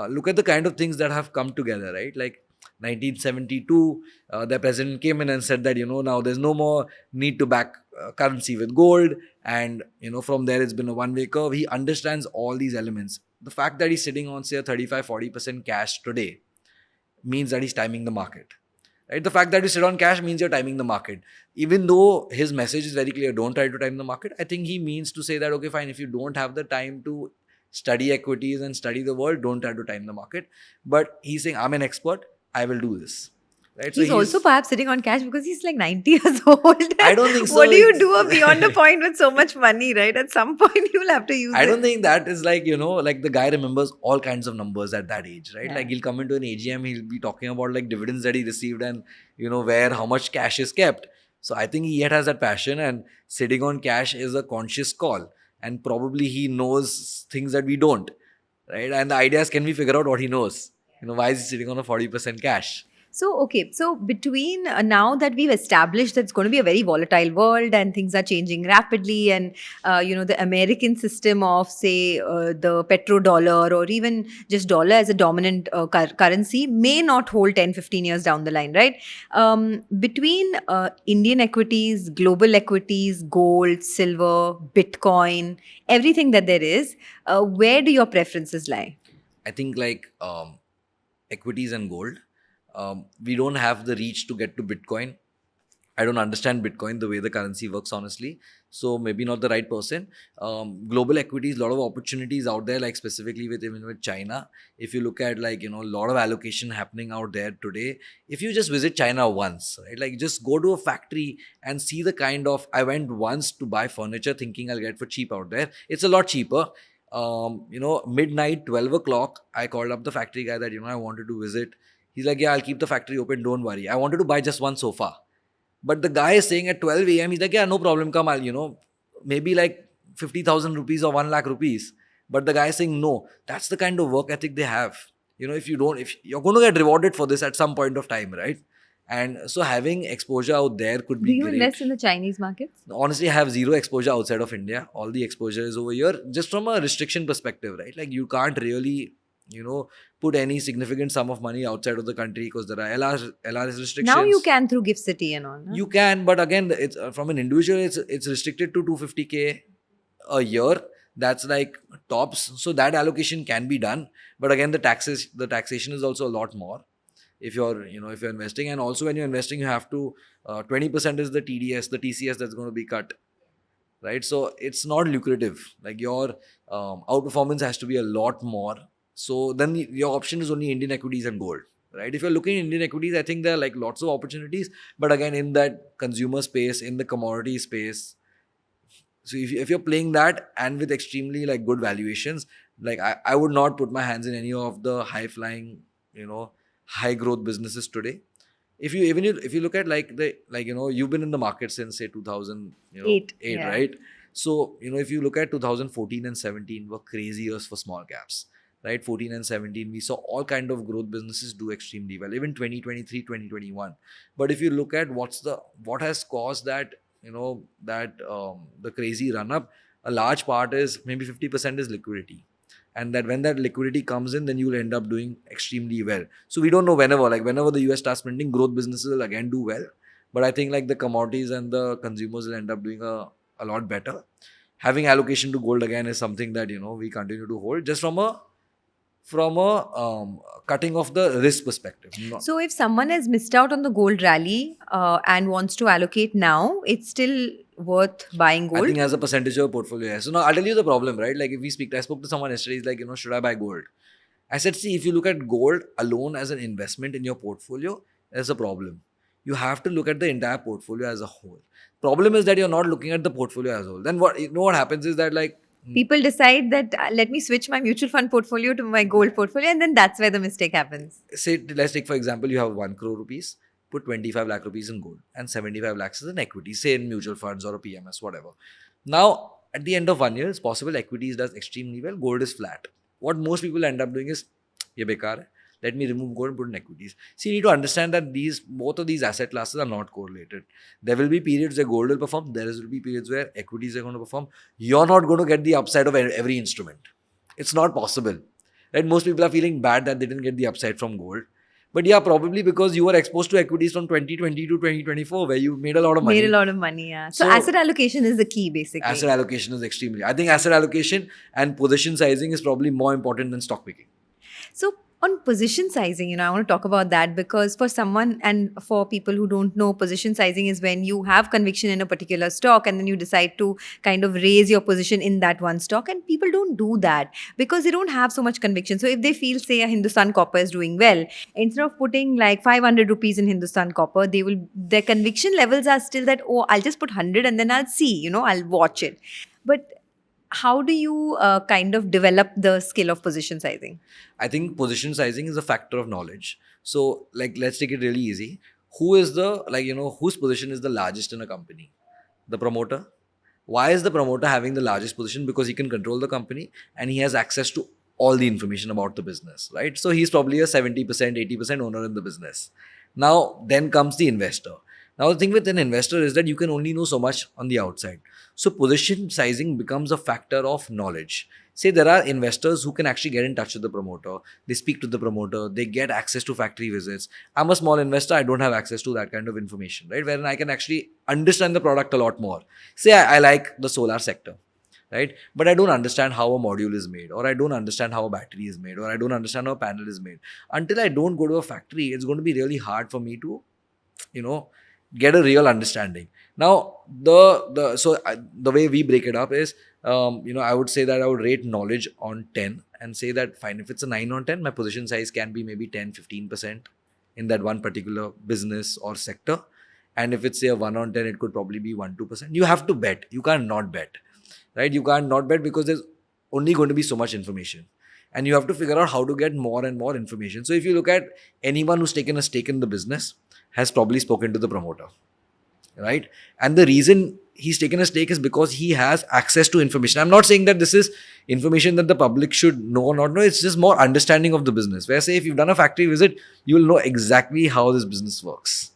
Look at the kind of things that have come together, right? Like 1972, the president came in and said that, now there's no more need to back currency with gold. And, from there, it's been a one-way curve. He understands all these elements. The fact that he's sitting on, say, a 35-40% cash today means that he's timing the market. Right? The fact that you sit on cash means you're timing the market. Even though his message is very clear, don't try to time the market. I think he means to say that, okay, fine, if you don't have the time to study equities and study the world, don't try to time the market. But he's saying, I'm an expert, I will do this. Right? He's also perhaps sitting on cash because he's like 90 years old. I don't think so. What do you do beyond a point with so much money, right? At some point, you'll have to use it. I don't think that is like, like the guy remembers all kinds of numbers at that age, right? Yeah. Like he'll come into an AGM, he'll be talking about like dividends that he received and, where, how much cash is kept. So I think he yet has that passion, and sitting on cash is a conscious call. And probably he knows things that we don't, right? And the idea is, can we figure out what he knows? Why is he sitting on a 40% cash? So between now that we've established that it's going to be a very volatile world and things are changing rapidly, and the American system of, say, the petrodollar or even just dollar as a dominant currency may not hold 10, 15 years down the line, right? Between Indian equities, global equities, gold, silver, Bitcoin, everything that there is, where do your preferences lie? I think equities and gold. We don't have the reach to get to Bitcoin. I don't understand Bitcoin, the way the currency works, honestly. So maybe not the right person. Global equities, a lot of opportunities out there, like specifically even with China. If you look at a lot of allocation happening out there today. If you just visit China once, right, like just go to a factory and see the kind of, I went once to buy furniture thinking I'll get for cheap out there. It's a lot cheaper. Midnight, 12 o'clock, I called up the factory guy that, I wanted to visit. He's like, yeah, I'll keep the factory open. Don't worry. I wanted to buy just one sofa. But the guy is saying at 12 a.m., he's like, yeah, no problem, come, I'll, maybe like 50,000 rupees or 1 lakh rupees. But the guy is saying, no, that's the kind of work ethic they have. If you're going to get rewarded for this at some point of time, right? And so having exposure out there could be Do you great. invest in the Chinese markets? Honestly, I have zero exposure outside of India. All the exposure is over here, just from a restriction perspective, right? Like you can't really, put any significant sum of money outside of the country because there are LRS restrictions. Now you can through Gift City and all. Huh? You can, but again, it's from an individual, it's restricted to 250K a year. That's like tops. So that allocation can be done, but again, the taxation is also a lot more if you're investing. And also when you're investing, you have to 20% is the TDS, the TCS that's going to be cut, right? So it's not lucrative. Like your outperformance has to be a lot more. So then your option is only Indian equities and gold, right? If you're looking at Indian equities, I think there are like lots of opportunities, but again, in that consumer space, in the commodity space. So if you're playing that and with extremely like good valuations, like I would not put my hands in any of the high flying, high growth businesses today. If you look at you've been in the market since say 2008, yeah. Right? So if you look at 2014 and 17 were crazy years for small caps, right? 14 and 17 we saw all kind of growth businesses do extremely well, even 2023, 2021. But if you look at what has caused that, the crazy run up, a large part is maybe 50% is liquidity. And that when that liquidity comes in, then you'll end up doing extremely well. So we don't know whenever the US starts printing, growth businesses will again do well. But I think like the commodities and the consumers will end up doing a lot better. Having allocation to gold again is something that, we continue to hold just from a cutting off the risk perspective. So if someone has missed out on the gold rally and wants to allocate now, it's still worth buying gold? I think as a percentage of your portfolio, yes. So now I'll tell you the problem, right? Like if I spoke to someone yesterday, he's like, should I buy gold? I said, see, if you look at gold alone as an investment in your portfolio, there's a problem. You have to look at the entire portfolio as a whole. Problem is that you're not looking at the portfolio as a whole. Then what happens is that people decide that let me switch my mutual fund portfolio to my gold portfolio, and then that's where the mistake happens. Say, let's take for example, you have 1 crore rupees, put 25 lakh rupees in gold and 75 lakhs is in equity, say in mutual funds or a PMS, whatever. Now, at the end of 1 year, it's possible equities does extremely well, gold is flat. What most people end up doing is, ye bekar hai. Let me remove gold and put in equities. See, you need to understand that both of these asset classes are not correlated. There will be periods where gold will perform. There will be periods where equities are going to perform. You're not going to get the upside of every instrument. It's not possible. Right? Most people are feeling bad that they didn't get the upside from gold. But yeah, probably because you were exposed to equities from 2020 to 2024 where you made a lot of money. Yeah. So asset allocation is the key, basically. Asset allocation is extremely. I think asset allocation and position sizing is probably more important than stock picking. So on position sizing, I want to talk about that because for someone and for people who don't know, position sizing is when you have conviction in a particular stock and then you decide to kind of raise your position in that one stock, and people don't do that because they don't have so much conviction. So if they feel, say, a Hindustan Copper is doing well, instead of putting like 500 rupees in Hindustan Copper, their conviction levels are still that, oh, I'll just put 100 and then I'll see, I'll watch it. But how do you kind of develop the skill of position sizing? I think position sizing is a factor of knowledge. So let's take it really easy. Who is whose position is the largest in a company? The promoter. Why is the promoter having the largest position? Because he can control the company and he has access to all the information about the business, right? So he's probably a 70%, 80% owner in the business. Now, then comes the investor. Now, the thing with an investor is that you can only know so much on the outside. So, position sizing becomes a factor of knowledge. Say there are investors who can actually get in touch with the promoter. They speak to the promoter. They get access to factory visits. I'm a small investor. I don't have access to that kind of information, right? Wherein I can actually understand the product a lot more. Say I like the solar sector, right? But I don't understand how a module is made, or I don't understand how a battery is made, or I don't understand how a panel is made. Until I don't go to a factory, it's going to be really hard for me to, you know, get a real understanding. Now, the way we break it up is, I would say that I would rate knowledge on 10 and say that fine, if it's a 9 on 10, my position size can be maybe 10-15% in that one particular business or sector. And if it's say a 1 on 10, it could probably be 1-2%. You have to bet. You can't not bet, right? You can't not bet because there's only going to be so much information. And you have to figure out how to get more and more information. So if you look at anyone who's taken a stake in the business, has probably spoken to the promoter, right? And the reason he's taken a stake is because he has access to information. I'm not saying that this is information that the public should know or not know. It's just more understanding of the business. Where say if you've done a factory visit, you will know exactly how this business works,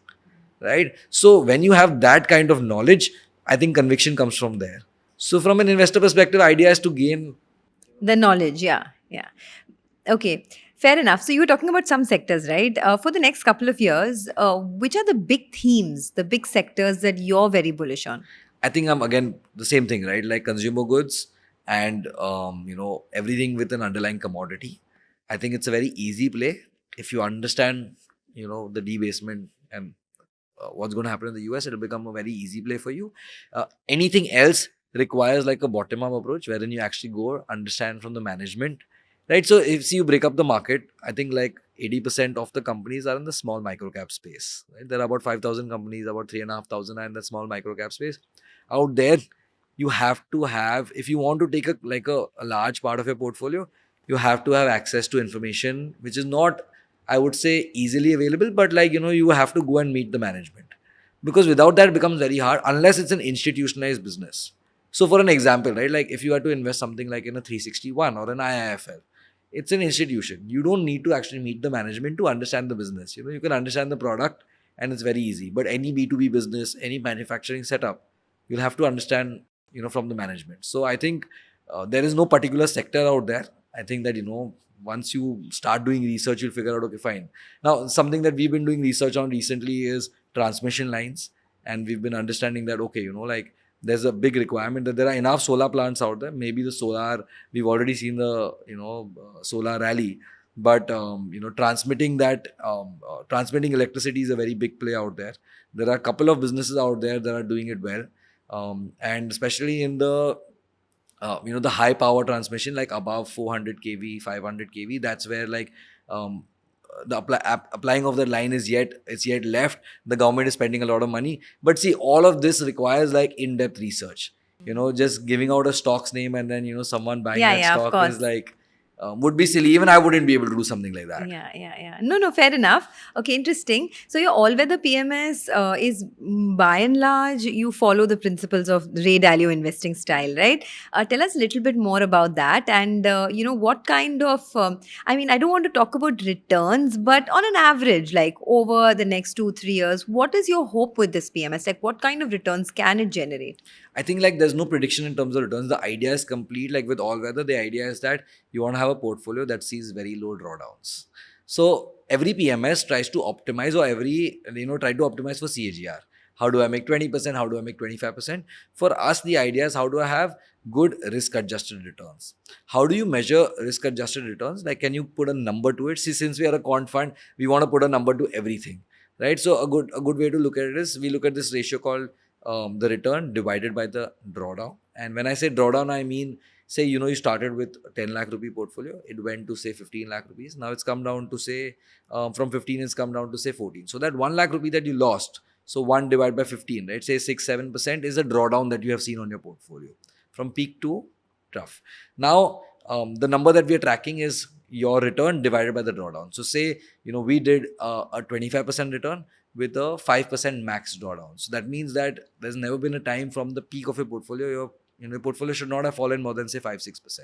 right? So when you have that kind of knowledge, I think conviction comes from there. So from an investor perspective, idea is to gain the knowledge. Yeah. Okay, fair enough. So you were talking about some sectors, right? For the next couple of years, which are the big themes, the big sectors that you're very bullish on? I think I'm again the same thing, right? Like consumer goods and everything with an underlying commodity. I think it's a very easy play if you understand the debasement and what's going to happen in the US. It'll become a very easy play for you. Anything else requires like a bottom up approach wherein you actually go understand from the management, right? So if you break up the market, I think like 80% of the companies are in the small micro cap space, right? There are about 5,000 companies, about 3,500 are in the small micro cap space. Out there, you have to have, if you want to take a large part of your portfolio, you have to have access to information which is not, I would say, easily available, but you have to go and meet the management, because without that it becomes very hard unless it's an institutionalized business. So for an example, right, like if you are to invest something like in a 361 or an IIFL, it's an institution. You don't need to actually meet the management to understand the business. You can understand the product and it's very easy. But any B2B business, any manufacturing setup, you'll have to understand, from the management. So I think there is no particular sector out there. I think that, once you start doing research, you'll figure out, okay, fine. Now, something that we've been doing research on recently is transmission lines. And we've been understanding that, okay, there's a big requirement that there are enough solar plants out there. Maybe the solar, we've already seen the, solar rally. But, transmitting electricity is a very big play out there. There are a couple of businesses out there that are doing it well. And especially in the, the high power transmission, like above 400 kV, 500 kV, that's where the applying of that line is yet left. The government is spending a lot of money. But see, all of this requires like in-depth research. Just giving out a stock's name and then, someone buying that stock is like, would be silly. Even I wouldn't be able to do something like that. Yeah. No, fair enough. Okay, interesting. So your all-weather PMS is by and large, you follow the principles of Ray Dalio investing style, right? Tell us a little bit more about that. And, what kind of, I don't want to talk about returns, but on an average, like over the next 2-3 years, what is your hope with this PMS? Like what kind of returns can it generate? I think like there's no prediction in terms of returns. The idea is complete. Like with all weather, the idea is that you want to have a portfolio that sees very low drawdowns. So every PMS tries to optimize, or try to optimize for CAGR. How do I make 20%? How do I make 25%? For us, the idea is how do I have good risk-adjusted returns? How do you measure risk-adjusted returns? Like, can you put a number to it? See, since we are a quant fund, we want to put a number to everything, right? So a good way to look at it is we look at this ratio called the return divided by the drawdown. And when I say drawdown, I mean, say, you started with 10 lakh rupee portfolio. It went to say 15 lakh rupees. Now it's come down to say, from 15, it's come down to say 14. So that 1 lakh rupee that you lost, so 1 divided by 15, right? Say 6-7% is a drawdown that you have seen on your portfolio from peak to trough. Now, the number that we are tracking is your return divided by the drawdown. So say, we did a 25% return with a 5% max drawdown. So that means that there's never been a time from the peak of your portfolio, your portfolio should not have fallen more than say 5-6%.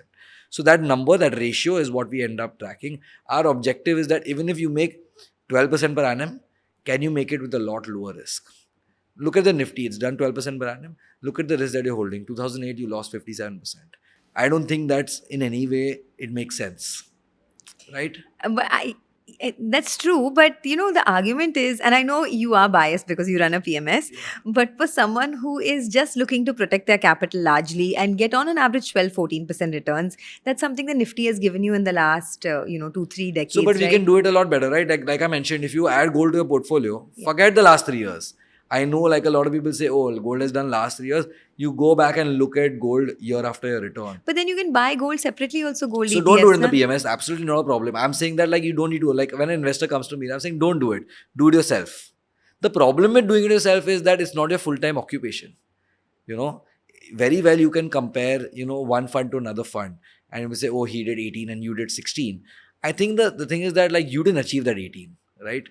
So that number, that ratio is what we end up tracking. Our objective is that even if you make 12% per annum, can you make it with a lot lower risk? Look at the Nifty, it's done 12% per annum. Look at the risk that you're holding. 2008, you lost 57%. I don't think that's in any way it makes sense, right? But that's true. But the argument is, and I know you are biased because you run a PMS, but for someone who is just looking to protect their capital largely and get on an average 12-14% returns, that's something the Nifty has given you in the last, 2-3 decades. So, but we right? can do it a lot better, right? Like I mentioned, if you add gold to your portfolio, forget the last 3 years. I know like a lot of people say, oh, gold has done last 3 years. You go back and look at gold year after year return. But then you can buy gold separately also, gold So ETFs. don't do it in the PMS. Absolutely not a problem. I'm saying that like you don't need to. Like when an investor comes to me, I'm saying don't do it. Do it yourself. The problem with doing it yourself is that it's not your full-time occupation. Very well you can compare, one fund to another fund. And you will say, oh, he did 18 and you did 16. I think the thing is that like you didn't achieve that 18, right?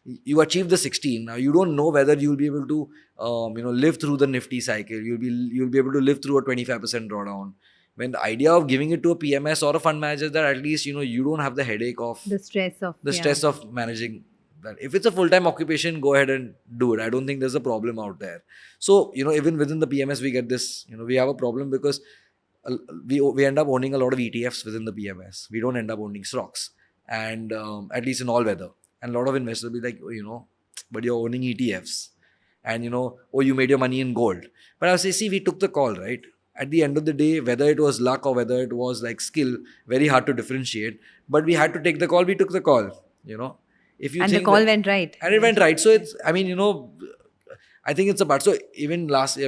You achieved the 16. Now you don't know whether you'll be able to, live through the Nifty cycle. You'll be able to live through a 25% drawdown. When the idea of giving it to a PMS or a fund manager, that at least you don't have the headache of the stress of managing that. If it's a full-time occupation, go ahead and do it. I don't think there's a problem out there. So even within the PMS, we get this. We have a problem because we end up owning a lot of ETFs within the PMS. We don't end up owning stocks, and at least in all weather. And a lot of investors will be like, but you're owning ETFs, and you made your money in gold. But I'll say, see, we took the call, right? At the end of the day, whether it was luck or whether it was like skill, very hard to differentiate. But we had to take the call. We took the call. If you and think the call that, went right. and it went right. So it's, I think it's about. So even last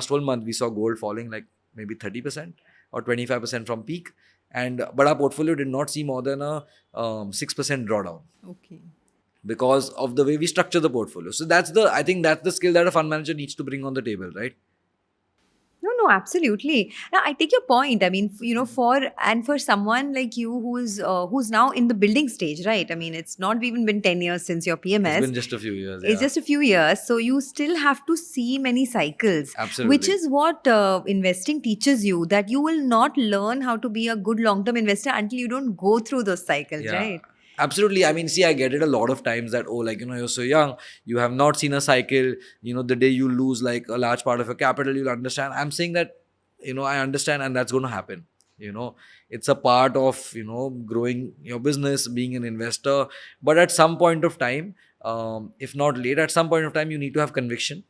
whole month we saw gold falling like maybe 30% or 25% from peak, but our portfolio did not see more than a 6% drawdown. Okay. Because of the way we structure the portfolio. So I think that's the skill that a fund manager needs to bring on the table, right? No, absolutely. Now, I take your point. I mean, for someone like you who's now in the building stage, right? I mean, it's not even been 10 years since your PMS. It's been just a few years. It's just a few years. So you still have to see many cycles. Absolutely. Which is what investing teaches you, that you will not learn how to be a good long-term investor until you don't go through those cycles, right? Absolutely. I mean, see, I get it a lot of times that, you're so young, you have not seen a cycle, the day you lose like a large part of your capital, you'll understand. I'm saying that, I understand, and that's going to happen. It's a part of, growing your business, being an investor. But at some point of time, if not late, at some point of time, you need to have conviction,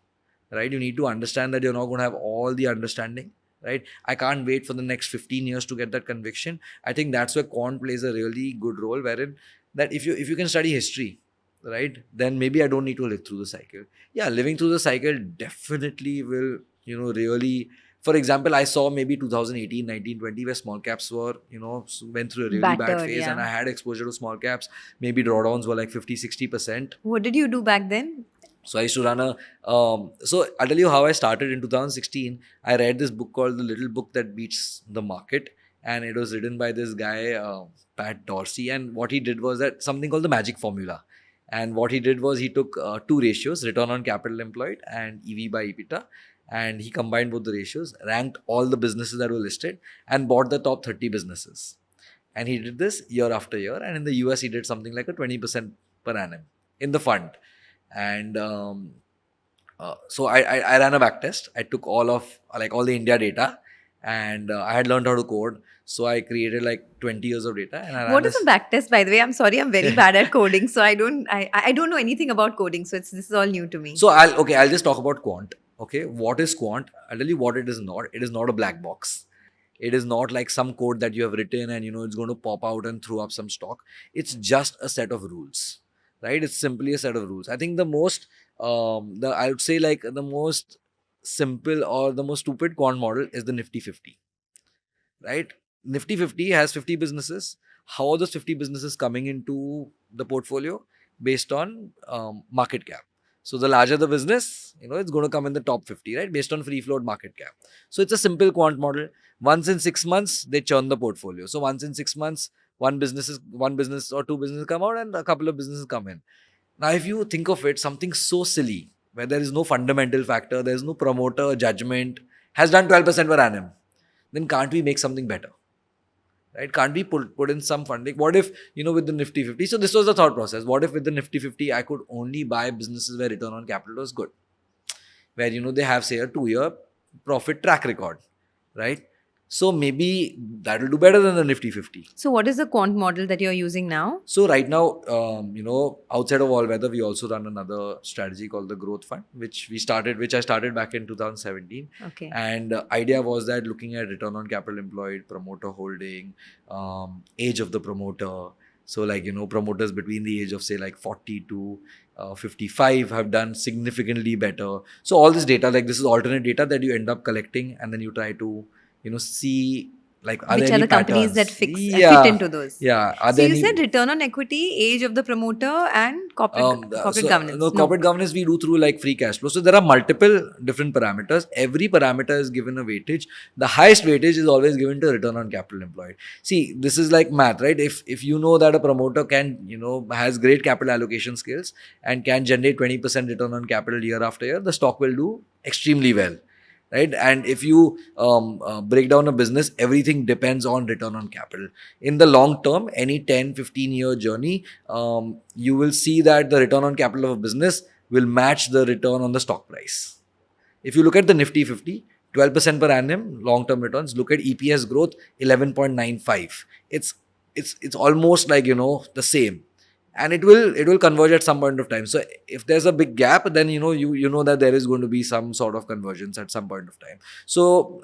right? You need to understand that you're not going to have all the understanding. Right? I can't wait for the next 15 years to get that conviction. I think that's where Quant plays a really good role, wherein that if you can study history, right, then maybe I don't need to live through the cycle. Yeah, living through the cycle definitely will, really. For example, I saw maybe 2018, 19, 20 where small caps were, went through a really bad phase, and I had exposure to small caps. Maybe drawdowns were like 50-60%. What did you do back then? So I used to run so I'll tell you how I started in 2016. I read this book called The Little Book That Beats the Market. And it was written by this guy, Pat Dorsey. And what he did was that something called the magic formula. And what he did was he took two ratios, return on capital employed and EV by EBITDA. And he combined both the ratios, ranked all the businesses that were listed, and bought the top 30 businesses. And he did this year after year. And in the US, he did something like a 20% per annum in the fund. And so I ran a back test. I took all the India data, and I had learned how to code. So I created like 20 years of data. And what is a back test, by the way? I'm sorry, I'm very bad at coding, so I don't know anything about coding. So this is all new to me. So I'll just talk about Quant. Okay, what is Quant? I'll tell you what it is not. It is not a black box. It is not like some code that you have written and it's going to pop out and throw up some stock. It's just a set of rules. Right? It's simply a set of rules. I think I would say like the most simple or the most stupid quant model is the Nifty 50. Right? Nifty 50 has 50 businesses. How are those 50 businesses coming into the portfolio? Based on market cap. So the larger the business, it's going to come in the top 50, right? Based on free float market cap. So it's a simple quant model. Once in 6 months, they churn the portfolio. So once in 6 months, one business or two businesses come out and a couple of businesses come in. Now, if you think of it, something so silly, where there is no fundamental factor, there is no promoter judgment, has done 12% per annum, then can't we make something better? right? Can't be put in some fund. Like what if, with the Nifty 50? So this was the thought process. What if with the Nifty 50, I could only buy businesses where return on capital was good, where, they have, say, a 2-year profit track record, right? So maybe that will do better than the Nifty 50. So what is the quant model that you're using now? So right now, outside of all weather, we also run another strategy called the growth fund, which I started back in 2017. Okay. And the idea was that looking at return on capital employed, promoter holding, age of the promoter. So promoters between the age of, say, like 40 to 55 have done significantly better. So all this data, like this is alternate data that you end up collecting, and then you try to, see, like, Which are the companies that fit into those? Yeah. So you said return on equity, age of the promoter, and corporate governance. No, corporate governance we do through like free cash flow. So there are multiple different parameters. Every parameter is given a weightage. The highest weightage is always given to return on capital employed. See, this is like math, right? If you know that a promoter can, has great capital allocation skills and can generate 20% return on capital year after year, the stock will do extremely well. Right? And if you break down a business, everything depends on return on capital. In the long term, any 10, 15-year journey, you will see that the return on capital of a business will match the return on the stock price. If you look at the Nifty 50, 12% per annum, long-term returns. Look at EPS growth, 11.95. It's almost like, the same. And it will converge at some point of time. So if there's a big gap, then you know that there is going to be some sort of convergence at some point of time. So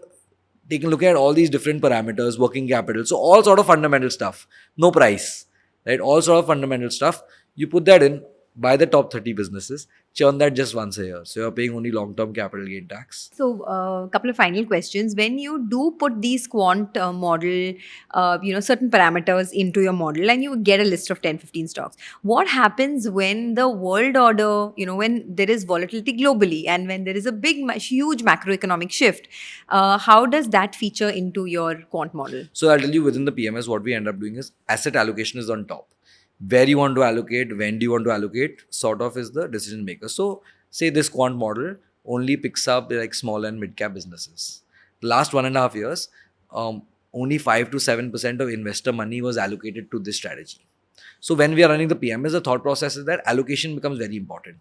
taking a look at all these different parameters, working capital, so all sort of fundamental stuff, no price, right? All sort of fundamental stuff. You put that in, buy the top 30 businesses, churn that just once a year. So you're paying only long-term capital gain tax. So a couple of final questions. When you do put these quant model, certain parameters into your model and you get a list of 10, 15 stocks, what happens when the world order, when there is volatility globally and when there is a huge macroeconomic shift, how does that feature into your quant model? So I'll tell you, within the PMS, what we end up doing is asset allocation is on top. Where you want to allocate, when do you want to allocate, sort of is the decision maker. So say this quant model only picks up like small and mid cap businesses. The last 1.5 years, only 5 to 7% of investor money was allocated to this strategy. So when we are running the PMS, the thought process is that allocation becomes very important.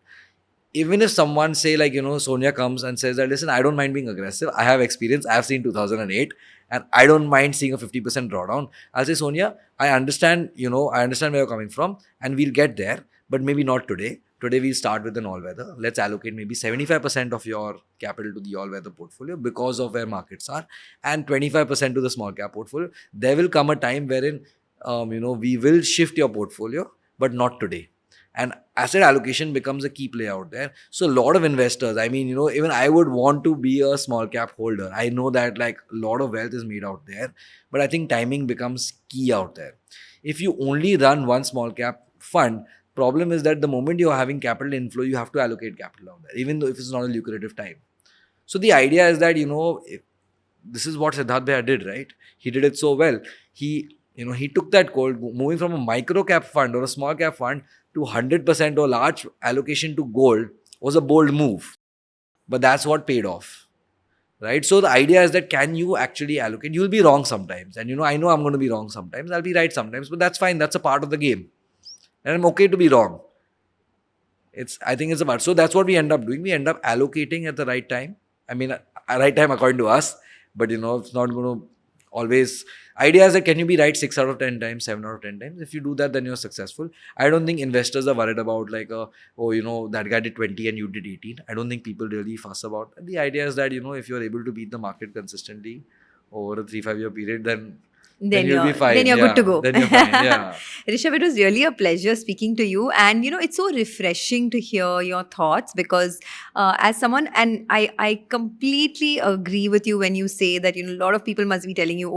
Even if someone, say, like, Sonia comes and says that, listen, I don't mind being aggressive. I have experience. I have seen 2008 and I don't mind seeing a 50% drawdown. I'll say, Sonia, I understand where you're coming from and we'll get there, but maybe not today. Today we'll start with an all-weather. Let's allocate maybe 75% of your capital to the all-weather portfolio because of where markets are, and 25% to the small cap portfolio. There will come a time wherein, we will shift your portfolio, but not today. And asset allocation becomes a key play out there. So a lot of investors, even I would want to be a small cap holder. I know that like a lot of wealth is made out there, but I think timing becomes key out there. If you only run one small cap fund, problem is that the moment you're having capital inflow, you have to allocate capital out there, even though if it's not a lucrative time. So the idea is that, this is what Siddharth Bhaiya did, right? He did it so well. He took that call, moving from a micro cap fund or a small cap fund to 100% or large allocation to gold was a bold move. But that's what paid off, right? So the idea is that, can you actually allocate? You'll be wrong sometimes. And I know I'm going to be wrong sometimes. I'll be right sometimes, but that's fine. That's a part of the game. And I'm okay to be wrong. I think it's a part. So that's what we end up doing. We end up allocating at the right time. Right time according to us, but it's not going to always. Idea is that, can you be right 6 out of 10 times, 7 out of 10 times? If you do that, then you're successful. I don't think investors are worried about like, that guy did 20 and you did 18. I don't think people really fuss about it. The idea is that, if you're able to beat the market consistently over a 3-5 year period, then you'll be fine. Then you're good to go. Then you're fine, yeah. Rishabh, it was really a pleasure speaking to you. And, it's so refreshing to hear your thoughts because as someone, and I completely agree with you when you say that, a lot of people must be telling you,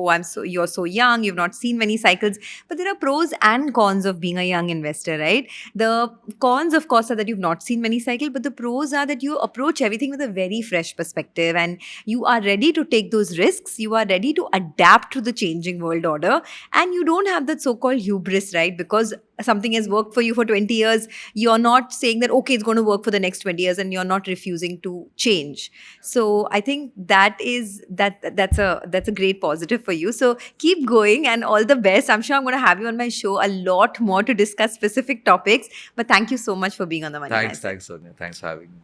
you're so young, you've not seen many cycles. But there are pros and cons of being a young investor, right? The cons, of course, are that you've not seen many cycles, but the pros are that you approach everything with a very fresh perspective and you are ready to take those risks. You are ready to adapt to the changing world world order. And you don't have that so-called hubris, right? Because something has worked for you for 20 years, you're not saying that, okay, it's going to work for the next 20 years, and you're not refusing to change. So I think that's a great positive for you. So keep going and all the best. I'm sure I'm going to have you on my show a lot more to discuss specific topics. But thank you so much for being on the Money Thanks, Mindset. thanks, Sonia. Thanks for having me.